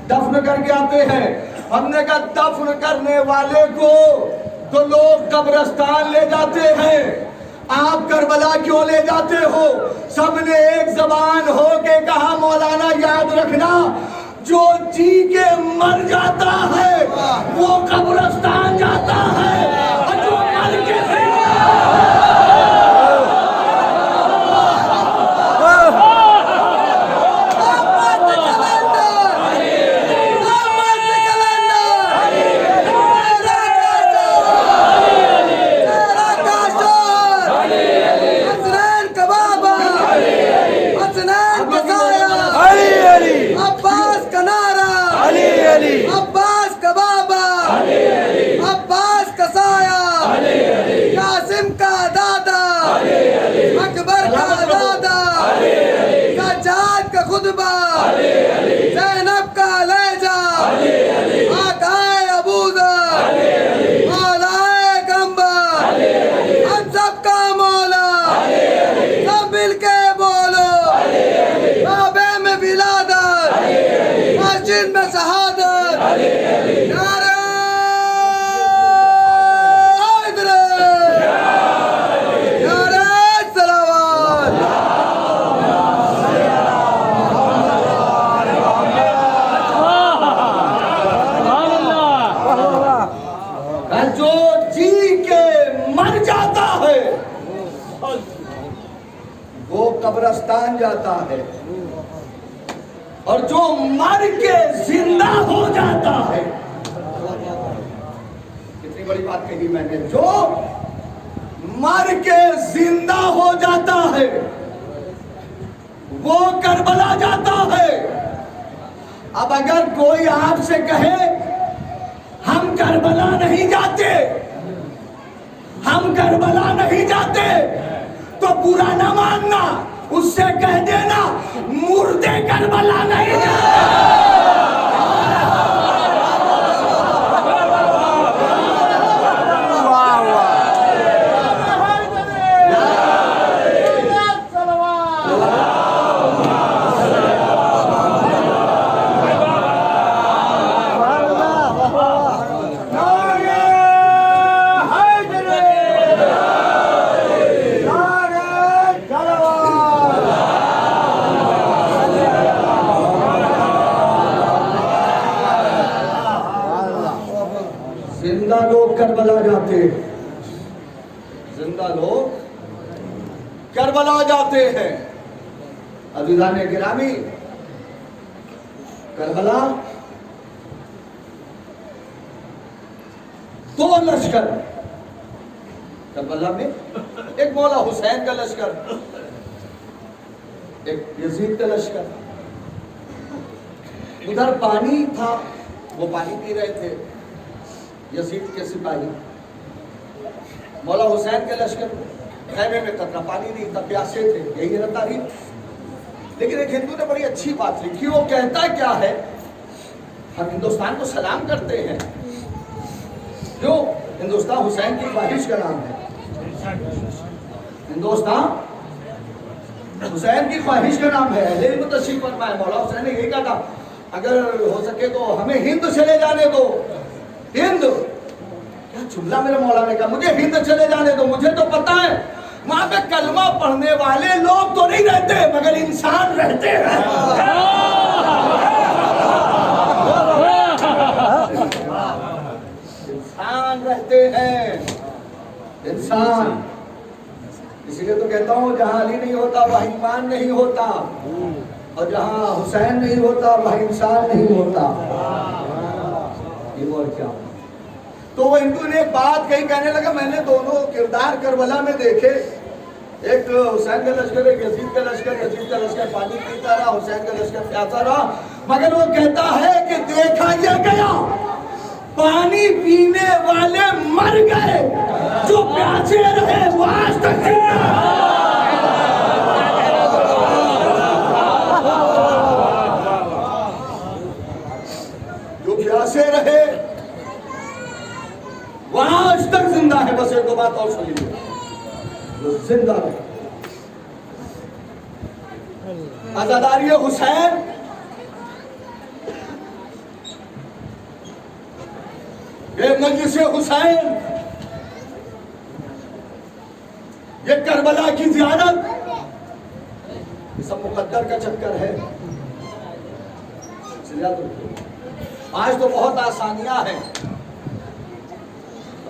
दफन करके आते हैं। हमने कहा दफन करने वाले को तो लोग कब्रिस्तान ले जाते हैं, आप करबला क्यों ले जाते हो? सबने एक जबान हो के कहा, मौलाना याद रखना, जो जी के मर जाता है वो कब्रिस्तान जाता है, और जो मर के अब्बास कबाबा, अब्बास कसाया, कासिम का दादा, अकबर का दादा, सज्जाद का खुतबा, ज़ैनब का लहजा, आकाए अबूज़र, मौलाए गंबर, हम सबका मौला, सब मिलके बोलो, काबे में विलादत, मस्जिद में शहादत, नारे जो जी के मर जाता है वो कब्रिस्तान जाता है, और जो मर के जिंदा हो जाता है, कितनी बड़ी बात कही मैंने, जो मर के जिंदा हो जाता है वो करबला जाता है। अब अगर कोई आपसे कहे हम करबला नहीं जाते, हम करबला नहीं जाते, तो बुरा ना मानना, उससे कह देना मुर्दे करबला नहीं जाते। जाते हैं, जिंदा लोग करबला जाते हैं। अज़ीज़ान गिरामी, करबला दो लश्कर, करबला में एक मौला हुसैन का लश्कर, एक यजीद का लश्कर। उधर पानी था, वो पानी पी रहे थे यजीद के सिपाही। मौला हुसैन के लश्कर खैमे में कतरा पानी नहीं था, प्यासे थे, यही है तारीफ। लेकिन एक हिंदू ने बड़ी अच्छी बात लिखी, वो कहता क्या है, हम हिंदुस्तान को सलाम करते हैं, क्यों? हिंदुस्तान हुसैन की ख्वाहिश का नाम है। हिंदुस्तान हुसैन की ख्वाहिश का नाम है। लेकिन तशरीफ फरमाए, मौला हुसैन ने यही कहा था, अगर हो सके तो हमें हिंद चले जाने दो। हिंद क्या जुमला मेरे मौला ने कहा, मुझे हिंद चले जाने दो। मुझे तो पता है वहां पे कलमा पढ़ने वाले लोग तो नहीं रहते, मगर इंसान रहते हैं। इंसान रहते हैं, इंसान। इसलिए तो कहता हूं, जहां अली नहीं होता वहां ईमान नहीं होता, और जहां हुसैन नहीं होता वहां इंसान नहीं होता। ये और क्या? तो वो हिंदू ने एक बात कही, कहने लगा मैंने दोनों किरदार करबला में देखे, एक हुसैन का लश्कर, एक यजीद का लश्कर। यजीद का लश्कर पानी पीता रहा, हुसैन का लश्कर प्यासा रहा। मगर वो कहता है कि देखा ये गया, पानी पीने वाले मर गए, जो प्यासे रहे वो आज तक जो प्यासे रहे वो आज तक जिंदा है। बस एक दो बात और सुन लीजिए, जो जिंदा रहे। अज़ादारी हुसैन ये मजलिस हुसैन, ये करबला की ज़ियारत, ये सब मुकद्दर का चक्कर है। आज तो बहुत आसानियां हैं,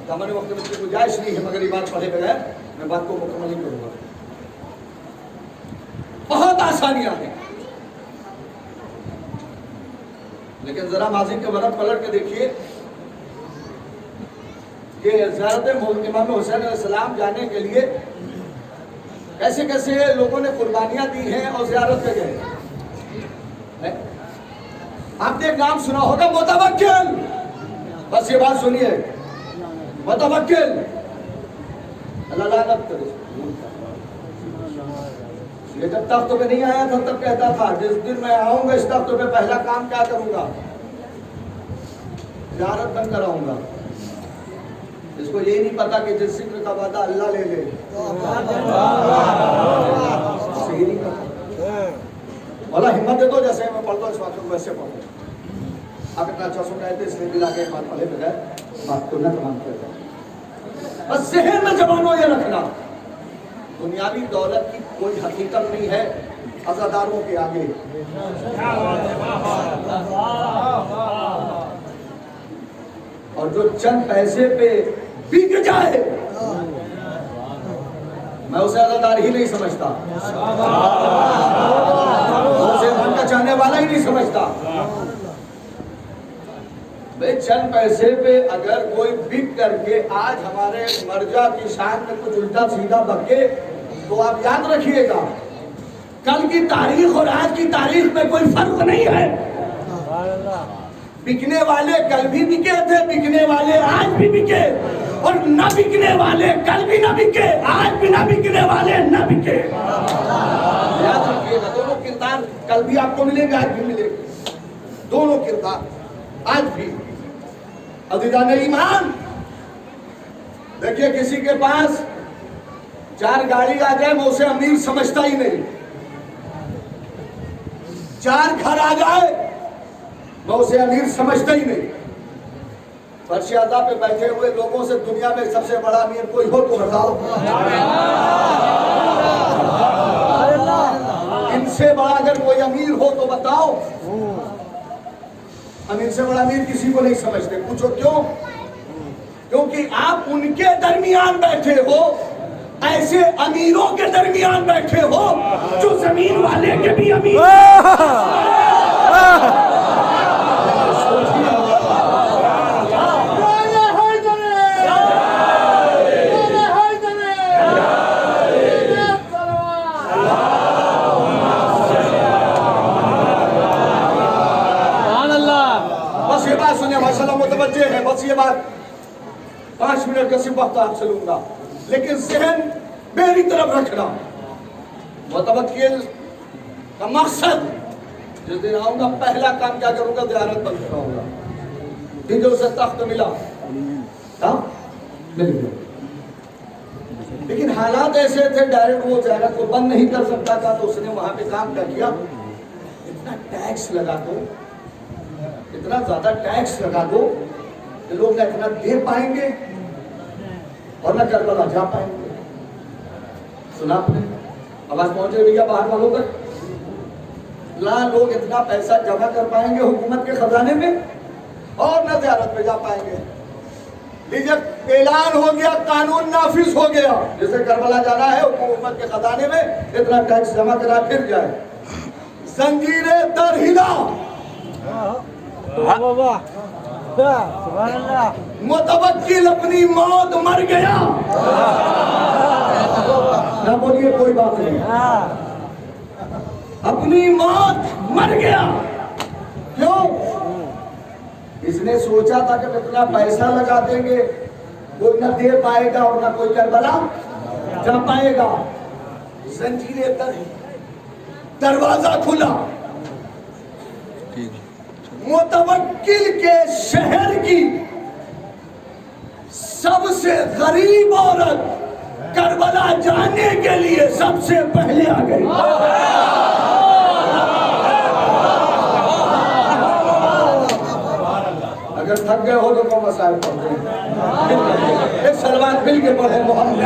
हमारे वक्त में गुंजाइश नहीं है, मगर ये बात पढ़े बगैर मैं बात को मुकम्मल नहीं करूंगा। बहुत आसानियां हैं, लेकिन जरा माजी के वरक पलट के देखिए कि ज़ियारत इमाम हुसैन अलैहिस्सलाम जाने के लिए कैसे कैसे लोगों ने कुर्बानियां दी हैं और ज़ियारत पे गए। आपने एक नाम सुना होगा, मुतवक्किल। बस ये बात सुनिए, मुतवक्किल, अल्लाह लानत करे। ये जब तख्त पे नहीं आया था तब कहता था, जिस दिन मैं आऊंगा इस तख्त पे पहला काम क्या करूंगा, ज़ियारत बंद कराऊंगा। इसको यही नहीं पता कि जिस जिक्र का वादा अल्लाह ले ले, सही नहीं पता। वाला हिम्मत दे दो, जैसे मैं पढ़ता हूँ इस बात को वैसे पढ़ो। आप इतना अच्छा सुन रहे थे इसलिए दिला के बात पढ़े बगैर बात को न तमाम कर दो। बस ज़हन में जवानों ये रखना, दुनियावी दौलत की कोई हकीकत नहीं है अज़ादारों के आगे। और जो चंद पैसे पे बिक जाए, मैं उसे अज़ादार ही नहीं समझता, उसे मन का चाहने वाला ही नहीं समझता। भाई चंद पैसे पे अगर कोई बिक करके आज हमारे मर्जा की शान में कुछ उल्टा सीधा बके, तो आप याद रखिएगा कल की तारीख और आज की तारीख में कोई फर्क नहीं है। बिकने वाले कल भी बिके थे, बिकने वाले आज भी बिके, और न बिकने वाले कल भी न बिके, आज भी न बिकने वाले न बिके। याद रखिएगा, दोनों किरदार कल भी आपको मिलेंगे, आज भी मिलेंगे, दोनों किरदार आज भी। अज़ीज़ान ईमान, देखिए किसी के पास 4 गाड़ी आ जाए मैं उसे अमीर समझता ही नहीं, 4 घर आ जाए मैं उसे अमीर समझता ही नहीं। फर्श आज़ा पे बैठे हुए लोगों से दुनिया में सबसे बड़ा अमीर कोई हो तो बताओ, इनसे बड़ा अगर कोई अमीर हो तो बताओ। हम इनसे बड़ा अमीर किसी को नहीं समझते। पूछो क्यों? क्योंकि आप उनके दरमियान बैठे हो, ऐसे अमीरों के दरमियान बैठे हो जो जमीन वाले के भी अमीर। बस ये बात सुनिए, माशाल्लाह मुतवज्जे है, बस ये बात 5 मिनट का सिर्फ वक्त आपसे लूंगा, लेकिन जहन मेरी तरफ रखना। मुतवक्किल का मकसद, जिस दिन आऊंगा पहला काम क्या करूंगा, ज़ियारत बंद कराऊंगा। जिनको उसे तख्त मिला मिल गया, लेकिन हालात ऐसे थे डायरेक्ट वो ज़ियारत को बंद नहीं कर सकता था, तो उसने वहां पे काम क्या किया, इतना टैक्स लगा दो, इतना ज्यादा टैक्स लगा दो कि लोग ना इतना दे पाएंगे और ना करबला जा पाएंगे। सुना आपने, आवाज पहुंचे भैया बाहर वालों तक? ना लोग इतना पैसा जमा कर पाएंगे हुकूमत के खजाने में और ना ज़ियारत पे जा पाएंगे। जब ऐलान हो गया, कानून नाफिज हो गया, जैसे करबला जाना है हुकूमत के खजाने में इतना टैक्स जमा करा फिर जाए, जंजीरे दर हिला, मुतवक्किल अपनी मौत मर गया। ना बोलिए कोई बात नहीं, अपनी मौत मर गया। क्यों? इसने सोचा था कि इतना पैसा लगा देंगे कोई ना दे पाएगा और ना कोई करबला जा पाएगा। जंजीरें दरवाजा खुला, मुतवक्किल के शहर की सबसे गरीब औरत करबला जाने के लिए सबसे पहले आ गई। अगर थक गए हो तो कौन मसाइल पढ़ते, सलमान मिल के पढ़े मोहम्मद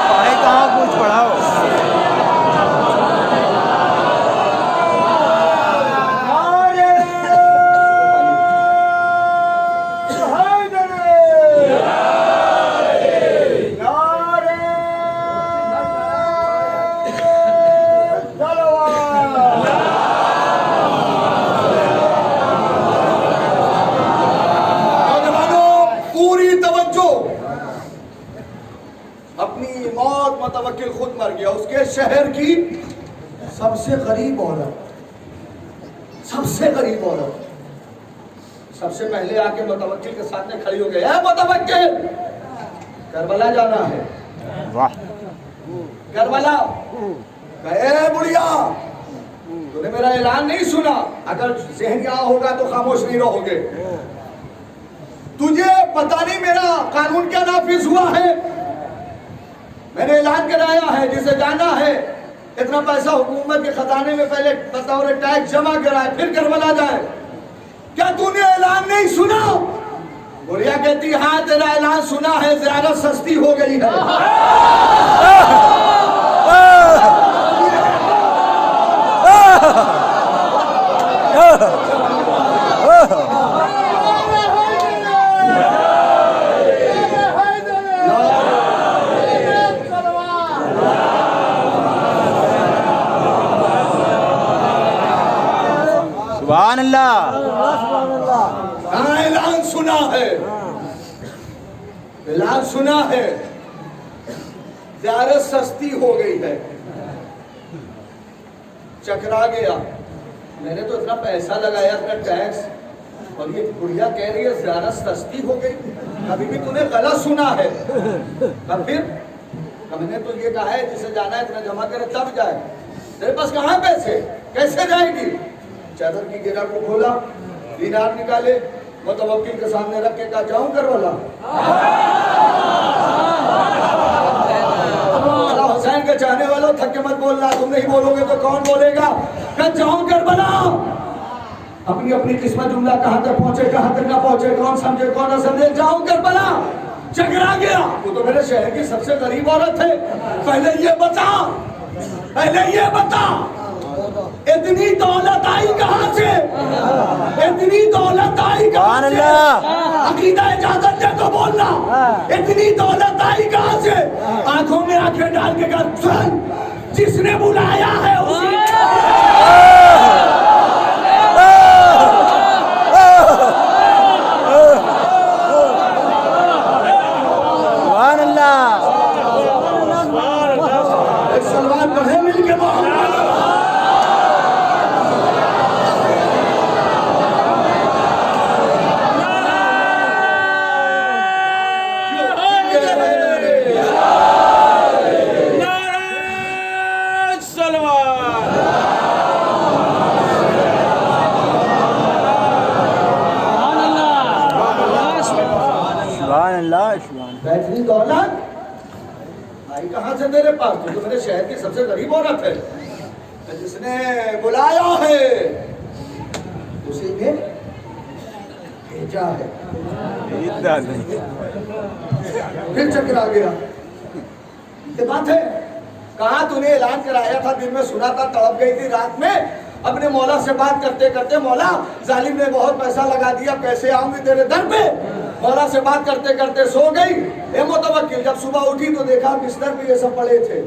पढ़े कहाँ कुछ पढ़ाओ। मुतवक्किल खुद मर गया, उसके शहर की सबसे गरीब औरत, सबसे गरीब औरत सबसे पहले आके मुतवक्किल के साथ में खड़ी हो गई। मुतवक्किल, करबला जाना है। वाह, करबला कहे बुढ़िया, तूने मेरा ऐलान नहीं सुना, अगर जहन यहाँ होगा तो खामोश नहीं रहोगे। तुझे पता नहीं मेरा कानून क्या नाफिज हुआ है? मैंने ऐलान कराया है, जिसे जाना है इतना पैसा हुकूमत के खजाने में पहले बतौर टैक्स जमा कराए फिर करबला जाए। क्या तूने ऐलान नहीं सुना? बुढ़िया कहती हाँ तेरा ऐलान सुना है, ज़ियारत सस्ती हो गई है। सुभान अल्लाह। ऐलान सुना है, ऐलान सुना है, ज़ियारत सस्ती हो गई है। चकरा गया, मैंने तो इतना पैसा लगाया, इतना टैक्स, और ये बुढ़िया कह रही है ज़ियारत सस्ती हो गई। कभी भी तूने गलत सुना है। तब फिर हमने तो ये कहा है जिसे जाना है इतना जमा करे तब जाए। तेरे पास कहाँ पैसे, कैसे जाएगी? चादर की गिरा को खोला, दीनार निकाले, मुतवक्किल के सामने रख के कहा जाऊं करबला। हुसैन के चाहने वालों थक के मत बोलना, तुम नहीं बोलोगे तो कौन बोलेगा? कहा जाऊं करबला। अपनी अपनी किस्मत जुमला कहाँ तक पहुंचे कहाँ तक ना पहुंचे, कौन समझे कौन ना समझे, जाऊं करबला। चकरा गया, वो तो मेरे शहर की सबसे गरीब औरत है। पहले ये बता, पहले ये बता, इतनी दौलत आई कहाँ से? इतनी दौलत आई कहाँ से? अकीदा इजाजत दे तो बोलना इतनी दौलत आई कहां से? आंखों में आंखें डाल के कर सुन, जिसने बुलाया है उसी सुभान अल्लाह। एक सलवार पढ़े मिलके मोहम्मद। सुभान अल्लाह। बैठनी दौलत आई कहां से तेरे पास? तू तो मेरे शहर की सबसे गरीब औरत है, जिसने बुलाया है उसी ने भेजा है। फिर चक्कर आ गया। ये बात है, कहा तूने ऐलान कराया था, दिन में सुना था, तड़प गई थी रात में अपने मौला से बात करते करते, मौला जालिम ने बहुत पैसा लगा दिया, कैसे आऊंगी तेरे दर पे? मौला से बात करते करते सो गई। ए मुतवक्किल, जब सुबह उठी तो देखा बिस्तर पे ये सब पड़े थे।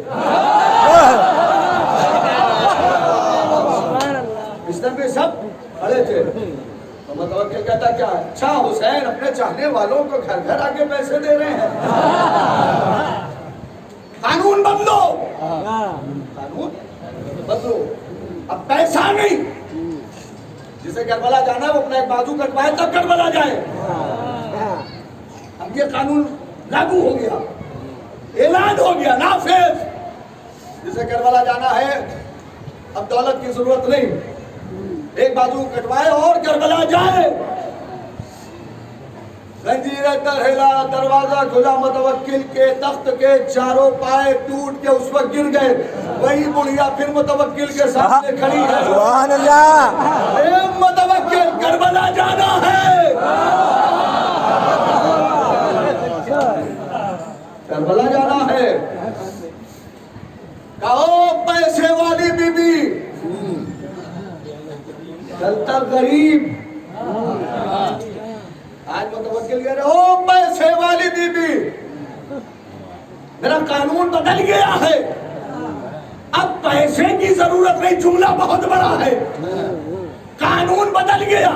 बिस्तर पे सब पड़े थे। तो मुतवक्किल कहता क्या है? अच्छा हुसैन अपने चाहने वालों को घर घर आके पैसे दे रहे हैं। कानून बदलो, कानून बदलो। अब पैसा नहीं, जिसे करबला जाना है वो अपना एक बाजू कटवाए तब करबला जाए। अब ये कानून लागू हो गया, ऐलान हो गया, नाफिज। जिसे करबला जाना है अब दौलत की जरूरत नहीं, एक बाजू कटवाए और करबला जाए। जंजीरें तरहिला, दरवाजा खुला, मुतवक्किल के तख्त के चारों पाए टूट के उस वक्त गिर गए। वही बुढ़िया फिर मुतवक्किल के सामने खड़ी है। सुभान अल्लाह। मुतवक्किल, करबला जाना है, करबला जाना है। कहो पैसे वाली बीबी, कल तक गरीब, आज मुतवक्किल कह रहे हो पैसे वाली बीबी, मेरा कानून बदल गया है, अब पैसे की जरूरत नहीं। जुमला बहुत बड़ा है, कानून बदल गया,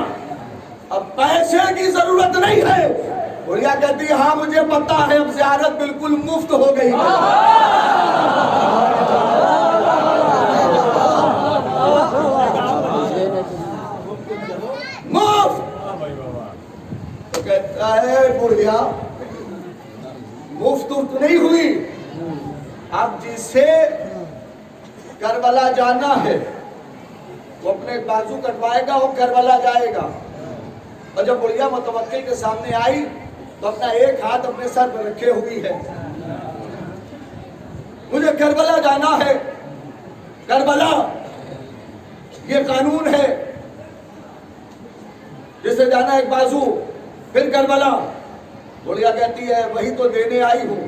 अब पैसे की जरूरत नहीं है। बुढ़िया कहती है हाँ मुझे पता है, अब ज़ियारत बिल्कुल मुफ्त हो गई है। मुफ्त। तो कहता है बुढ़िया मुफ्त नहीं हुई, अब जिसे करबला जाना है वो अपने बाजू कटवाएगा, वो करबला जाएगा। और जब बुढ़िया मुतवक्किल के सामने आई तो अपना एक हाथ अपने सर पर रखे हुई है। मुझे करबला जाना है, करबला ये कानून है, जिसे जाना एक बाजू फिर करबला। बुढ़िया कहती है वही तो देने आई हूं।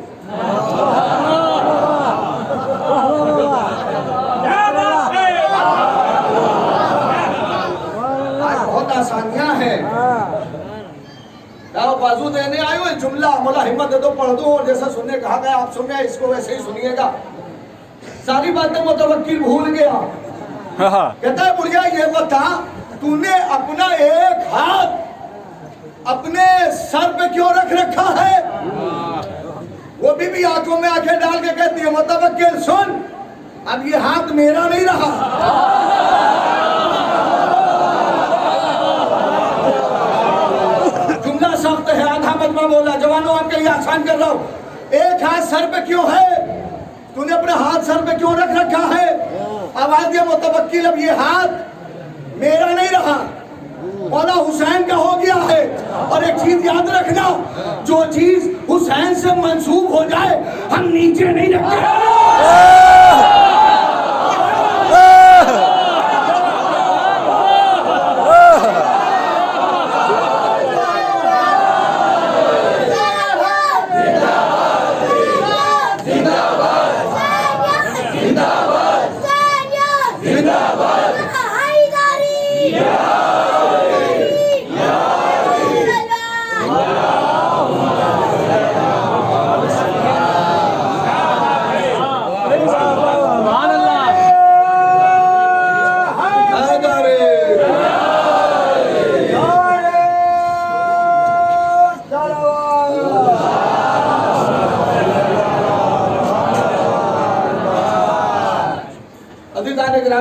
आज बहुत आसानियां हैं, बाजू देने आए हो। जुमला मोला हिम्मत दे दो, पढ़ दो, और जैसा सुनने कहा गया आप सुन रहे हैं, इसको वैसे ही सुनिएगा। सारी बातें मुतवक्किल भूल गया। कहता है बुढ़िया ये बता, तूने अपना एक हाथ अपने सर पे क्यों रख रखा है? वो भी आंखों में आंखें डाल के कहती है मुतवक्किल सुन, अब ये हाथ मेरा नहीं रहा। जुमला सख्त है, आधा मजमा बोला। जवानों आपके लिए आसान कर रहा हूं, एक हाथ सर पे क्यों है? तूने अपना हाथ सर पे क्यों रख रखा है? आवाज दिया मुतवक्किल अब ये हाथ मेरा नहीं रहा, मौला हुसैन का हो गया है। और एक चीज याद रखना, जो चीज हुसैन से मंसूब हो जाए हम नीचे नहीं रखते।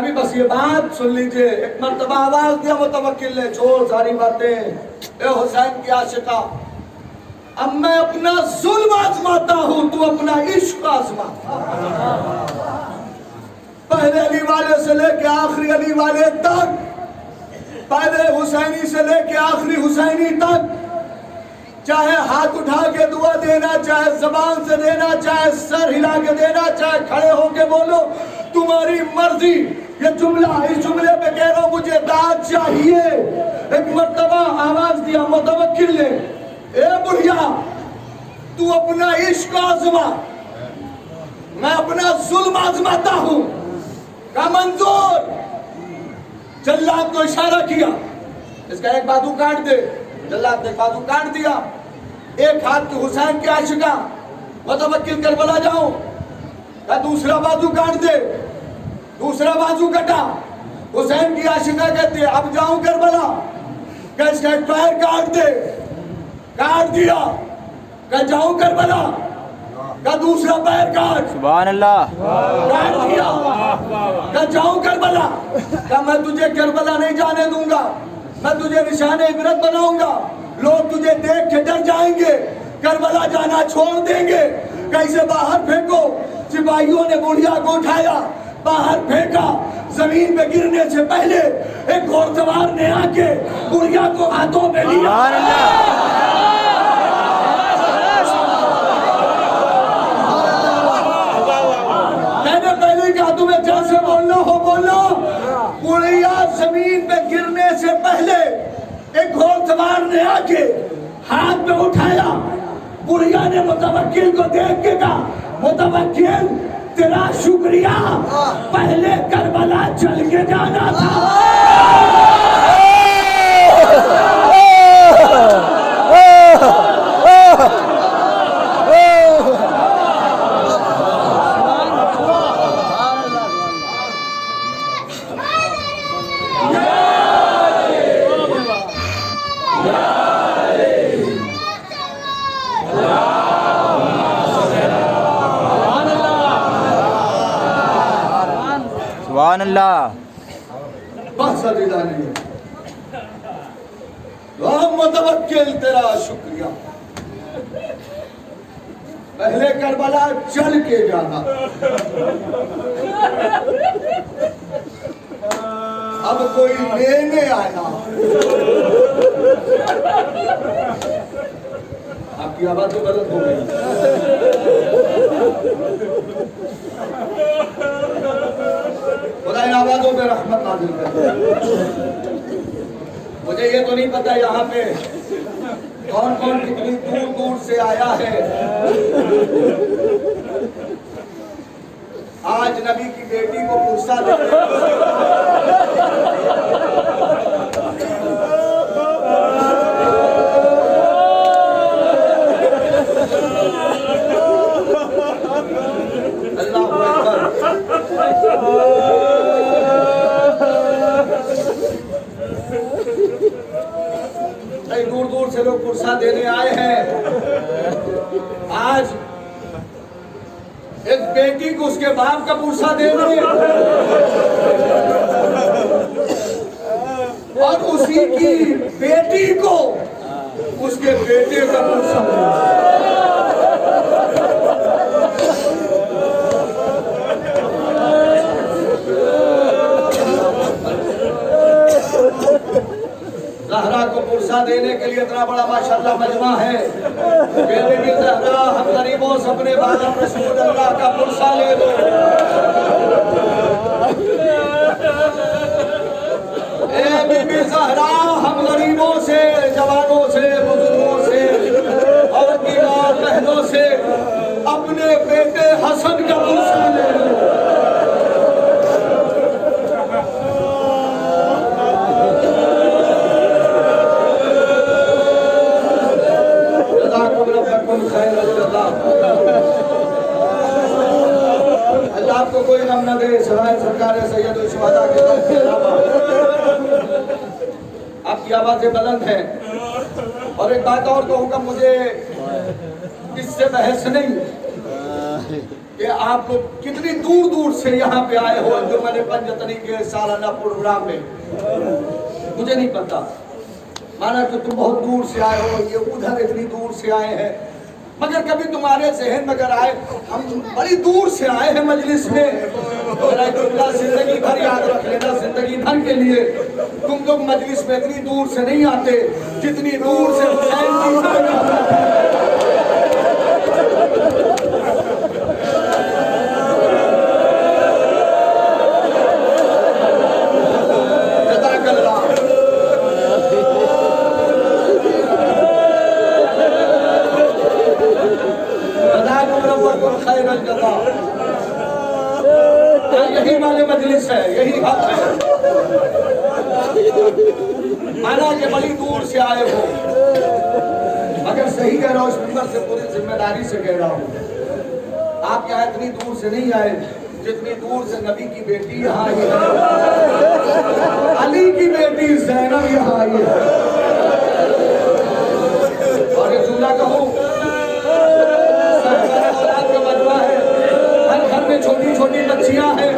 अभी बस ये बात सुन लीजिए। एक मर्तबा आवाज दिया मुतवक्किल ने, छोड़ सारी बातें, ए हुसैन की आशिका, अब मैं अपना जुल्म आजमाता हूं, तू अपना इश्क आजमा। पहले अली वाले से लेके आखिरी अली वाले तक, पहले हुसैनी से लेके आखिरी हुसैनी तक, चाहे हाथ उठा के दुआ देना, चाहे जबान से देना, चाहे सर हिला के देना, चाहे खड़े होके बोलो, तुम्हारी मर्जी। ये जुमला, इस जुमले पे कह रहा हूं मुझे दाद चाहिए। एक मर्तबा आवाज दिया मुतवक्किल ने, ए बुढ़िया तू अपना इश्क आजमा, मैं अपना जुल्म आजमाता हूं। का मंजूर। जल्लाद को इशारा किया, इसका एक बाजू काट दे। जल्लाद ने बाजू काट दिया। एक हाथ की हुसैन की आशिका, मुतवक्किल करबला जाऊं, का दूसरा बाजू काट दे। दूसरा बाजू कटा, हुसैन की आशिका कहते अब जाऊं करबला, का इसका एक पैर काट दे। काट दिया, का जाऊं करबला, का दूसरा पैर काट। सुभान अल्लाह। काट दिया, का जाऊं करबला, का मैं तुझे करबला नहीं जाने दूंगा, मैं तुझे निशाने इबरत बनाऊंगा, लोग तुझे देख के डर जाएंगे, करबला जाना छोड़ देंगे। कैसे बाहर फेंको। सिपाहियों ने बुढ़िया को उठाया, बाहर फेंका। जमीन पे गिरने से पहले एक घोड़सवार ने आके बुढ़िया को हाथों में लिया। मैंने पहले कहा तुम्हें जैसे बोलना हो बोलो। बुढ़िया जमीन पे गिरने से पहले एक घोड़सवार ने आके हाथ में उठाया। बुढ़िया ने मुतवक्किल को देख के कहा, मुतवक्किल तेरा शुक्रिया, पहले करबला चल के जाना था। सुभान अल्लाह। बस अजीजा नहीं है। मुतवक्किल तेरा शुक्रिया, पहले करबला चल के जाना। अब कोई लेने आया। आपकी आवाज तो गलत हो गई। खुदा इन आवाजों पे रहमत नाज़िल करे। मुझे ये तो नहीं पता यहाँ पे कौन कौन कितनी दूर दूर से आया है। आज नबी की बेटी को पुरसा दूर दूर से लोग पुरसा देने आए हैं। आज एक बेटी को उसके बाप का पुरसा दे रहे हैं और उसी की बेटी को उसके बेटे का पुरसा दे रहे हैं। ज़हरा को पुरसा देने के लिए इतना बड़ा माशाअल्लाह मजमा है। बीबी ज़हरा, हम गरीबों से अपने बाप रसूल अल्लाह का पुरसा ले लो। ए बीबी ज़हरा, हम गरीबों से, जवानों से, बुजुर्गों से और की मां बहनों से अपने बेटे हसन का पुरसा ले लो। अल्लाह आपको कोई गम न दे, सराय सरकार सैयद शुहदा के दम के अलावा। आपकी आवाजें बुलंद है। और एक बात और कहूँगा, मुझे इससे बहस नहीं कि आप लोग कितनी दूर दूर से यहाँ पे आए हो जो मैंने पंजतनी के सालाना प्रोग्राम में, मुझे नहीं पता, माना कि तुम बहुत दूर से आए हो, ये उधर इतनी दूर से आए हैं, मगर कभी तुम्हारे जहन में अगर आए हम बड़ी दूर से आए हैं मजलिस में, जिंदगी भर याद रख लेना, जिंदगी भर के लिए तुम लोग मजलिस में इतनी दूर से नहीं आते जितनी दूर से हुसैन की यही वाले मजलिस है, यही हक है। माना कि बड़ी दूर से आए हो, मगर सही कह रहा हूं, इस मिंबर से पूरी जिम्मेदारी से कह रहा हूं, आप यहाँ इतनी दूर से नहीं आए जितनी दूर से नबी की बेटी यहाँ आई है, अली की बेटी ज़ैनब यहाँ आई है। और ये जुमला कहूँ, छोटी छोटी बच्चियां हैं,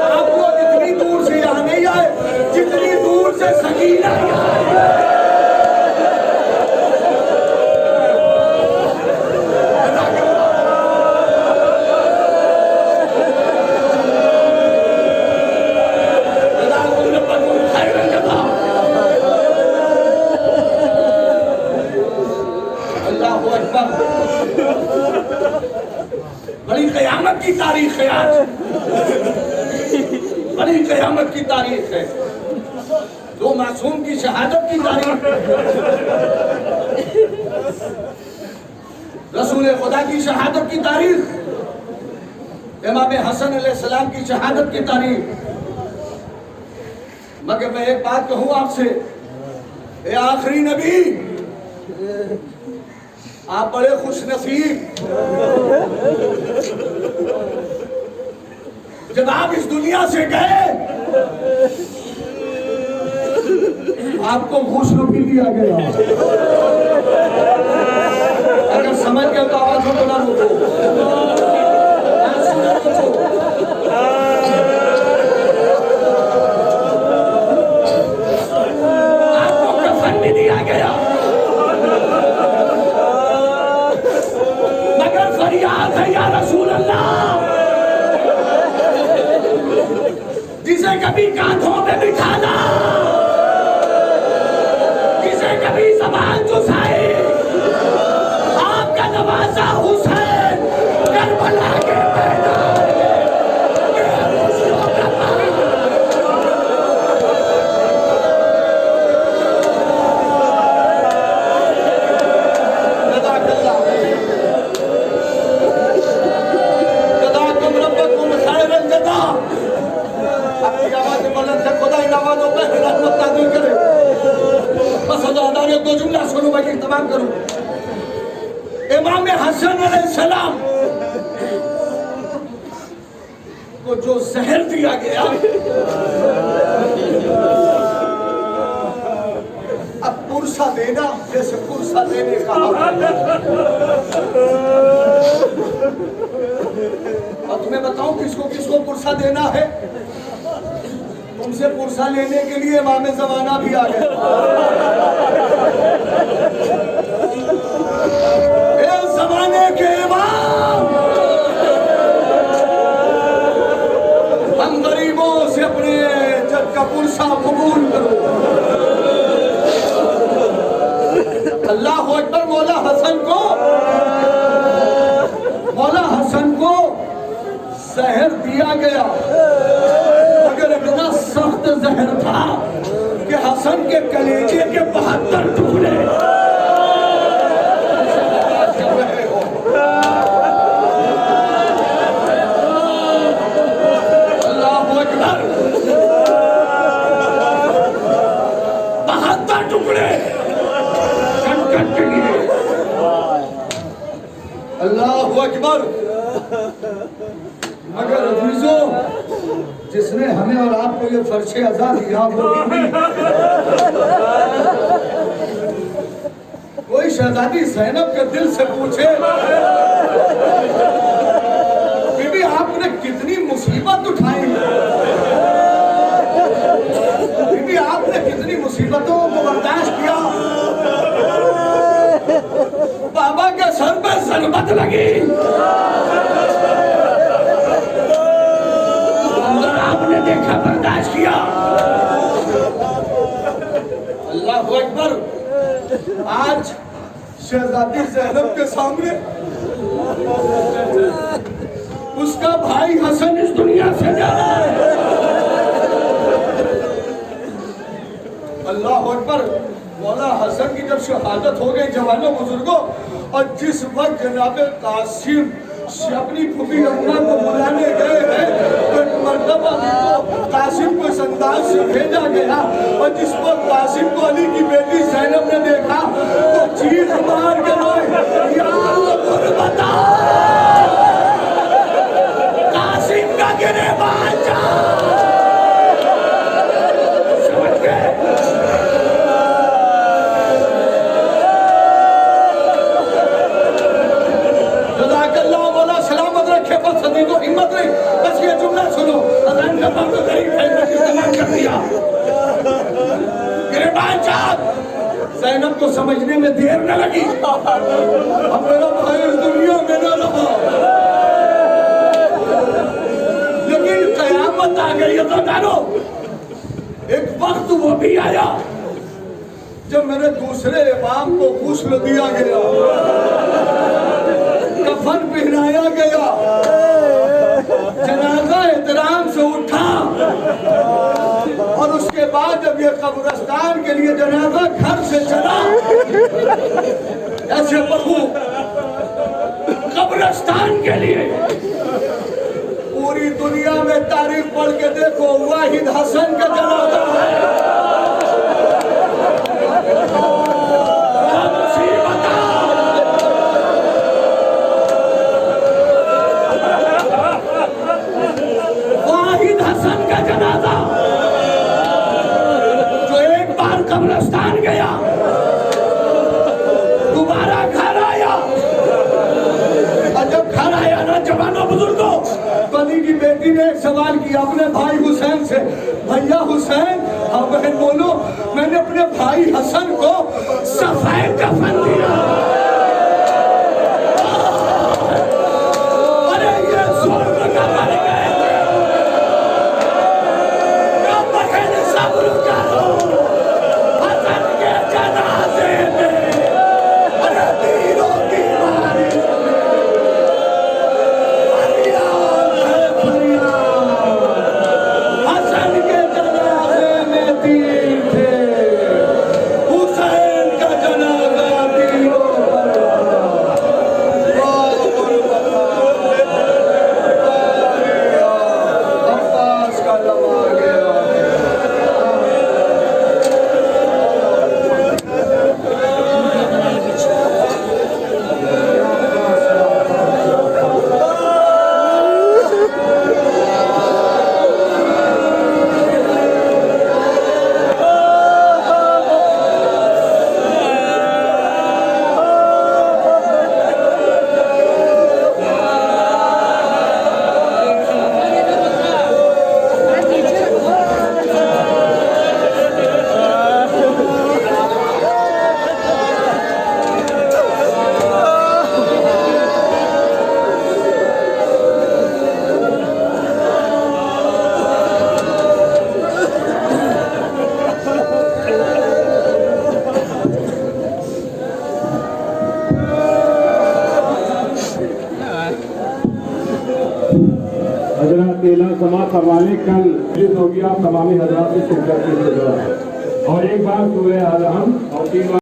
आप लोग इतनी दूर से यहाँ नहीं आए जितनी दूर से सकीना अल्लाहू अकबर। बड़ी क़यामत की तारीख है आज, बड़ी क़यामत की तारीख है, दो मासूम की शहादत की तारीख है, रसूल खुदा की शहादत की तारीख, इमाम हसन अलैहिस्सलाम की शहादत की तारीख। मगर मैं एक बात कहूँ आपसे, ए आखिरी नबी, आप बड़े खुश नसीब, जब आप इस दुनिया से गए आपको घोषणा भी दिया गया। अगर समझ गए तो आवाज को ना रोको, आपको कफन भी दिया गया, मगर फरियाद है या रसूल अल्लाह, जिसे कभी कांधों पे बिठाना, जिसे कभी ज़बान चुसाई, आपका नवाजा हुसैन करबला के मैदान दो जुमला सुनो, मैं तमाम करूं। इमाम हसन अलैहिस्सलाम को जो जहर दिया गया, अब पुरसा देना जैसे पुरसा देने का, और तुम्हें बताऊं किसको किसको पुरसा देना है, तुमसे पुरसा लेने के लिए इमाम ज़माना भी आ गए। इस ज़माने के इमाम, हम गरीबों से अपने जग का पुरसा कबूल करो। अल्लाहु अकबर। मौला हसन को जहर दिया गया, मगर इतना सख्त जहर था कि हसन के कलेजे के 72 टुकड़े। अल्लाहु अकबर। 72 टुकड़े कट के लिए। अल्लाहु अकबर। मगर अजीजों, जिसने हमें और आपको ये फर्शे अज़ा दिया वो कोई शहजादी ज़ैनब के दिल से पूछे कि मुसीबत उठाई। बीबी आपने कितनी मुसीबतों को बर्दाश्त किया। बाबा के सर पे सरबत लगी और आपने देखा, बर्दाश्त किया। अल्लाह अकबर। आज शहजादी ज़ैनब के सामने उसका भाई हसन इस दुनिया से जा रहा है। अल्लाह अकबर। मौला हसन की जब शहादत हो गई जवानों बुजुर्गों, और जिस वक्त जनाब कासिम से अपनी फूफी अम्मा को बुलाने गए हैं, तो एक मर्तबा को कासिम को इस अंदाज से भेजा गया, और जिस वक्त कासिम को अली की बेटी ज़ैनब ने देखा तो चीख मार के रोई, या गुरबता कासिम का गिरबान जा। समझ गए? जज़ाकल्लाह मौला सलामत रखे, बस सदी को हिम्मत रही। बस ये जुमला सुनो, अज़ान का वक्त तो नहीं थे, इस्तेमाल कर दिया। गिरबान चाँद ज़ैनब को समझने में देर न लगी। अब मेरा भाई इस दुनिया में न रहा, लेकिन कयामत आ गई। तो जानो एक वक्त वो भी आया जब मेरे दूसरे इमाम को गुस्ल दिया गया, कफन पहनाया गया, जनाजा एहतराम से उठा, और उसके बाद जब ये कब्रिस्तान के लिए जनाजा घर से चला, ऐसे बहू कब्रिस्तान के लिए पूरी दुनिया में तारीख पढ़ के देखो, वाहिद हसन का जनाजा है। वाहिद हसन का जनाजा जो एक बार कब्रिस्तान गया, दोबारा घर आया, और जब घर आया ना जवानों बुजुर्गों, अली की बेटी ने एक सवाल किया अपने भाई हुसैन से, भैया हुसैन, हाँ बहन बोलो, मैंने अपने भाई हसन को सफेद कफन दिया। अरे ये स्वर्ग का बन गए, बहन सब्र करो, हसन के जनाजे में, अरे तीरों की बारिश हसन के जनाजे में तीर थे, हुसैन का जनाजा तीरों पर। अब्बास का लमा गया। हजरत तेला समाज फरमाने कल जिस हो गया तमामी हजरात की शिरकत की जरूरत है। और एक बार सूरह अल-हम और 3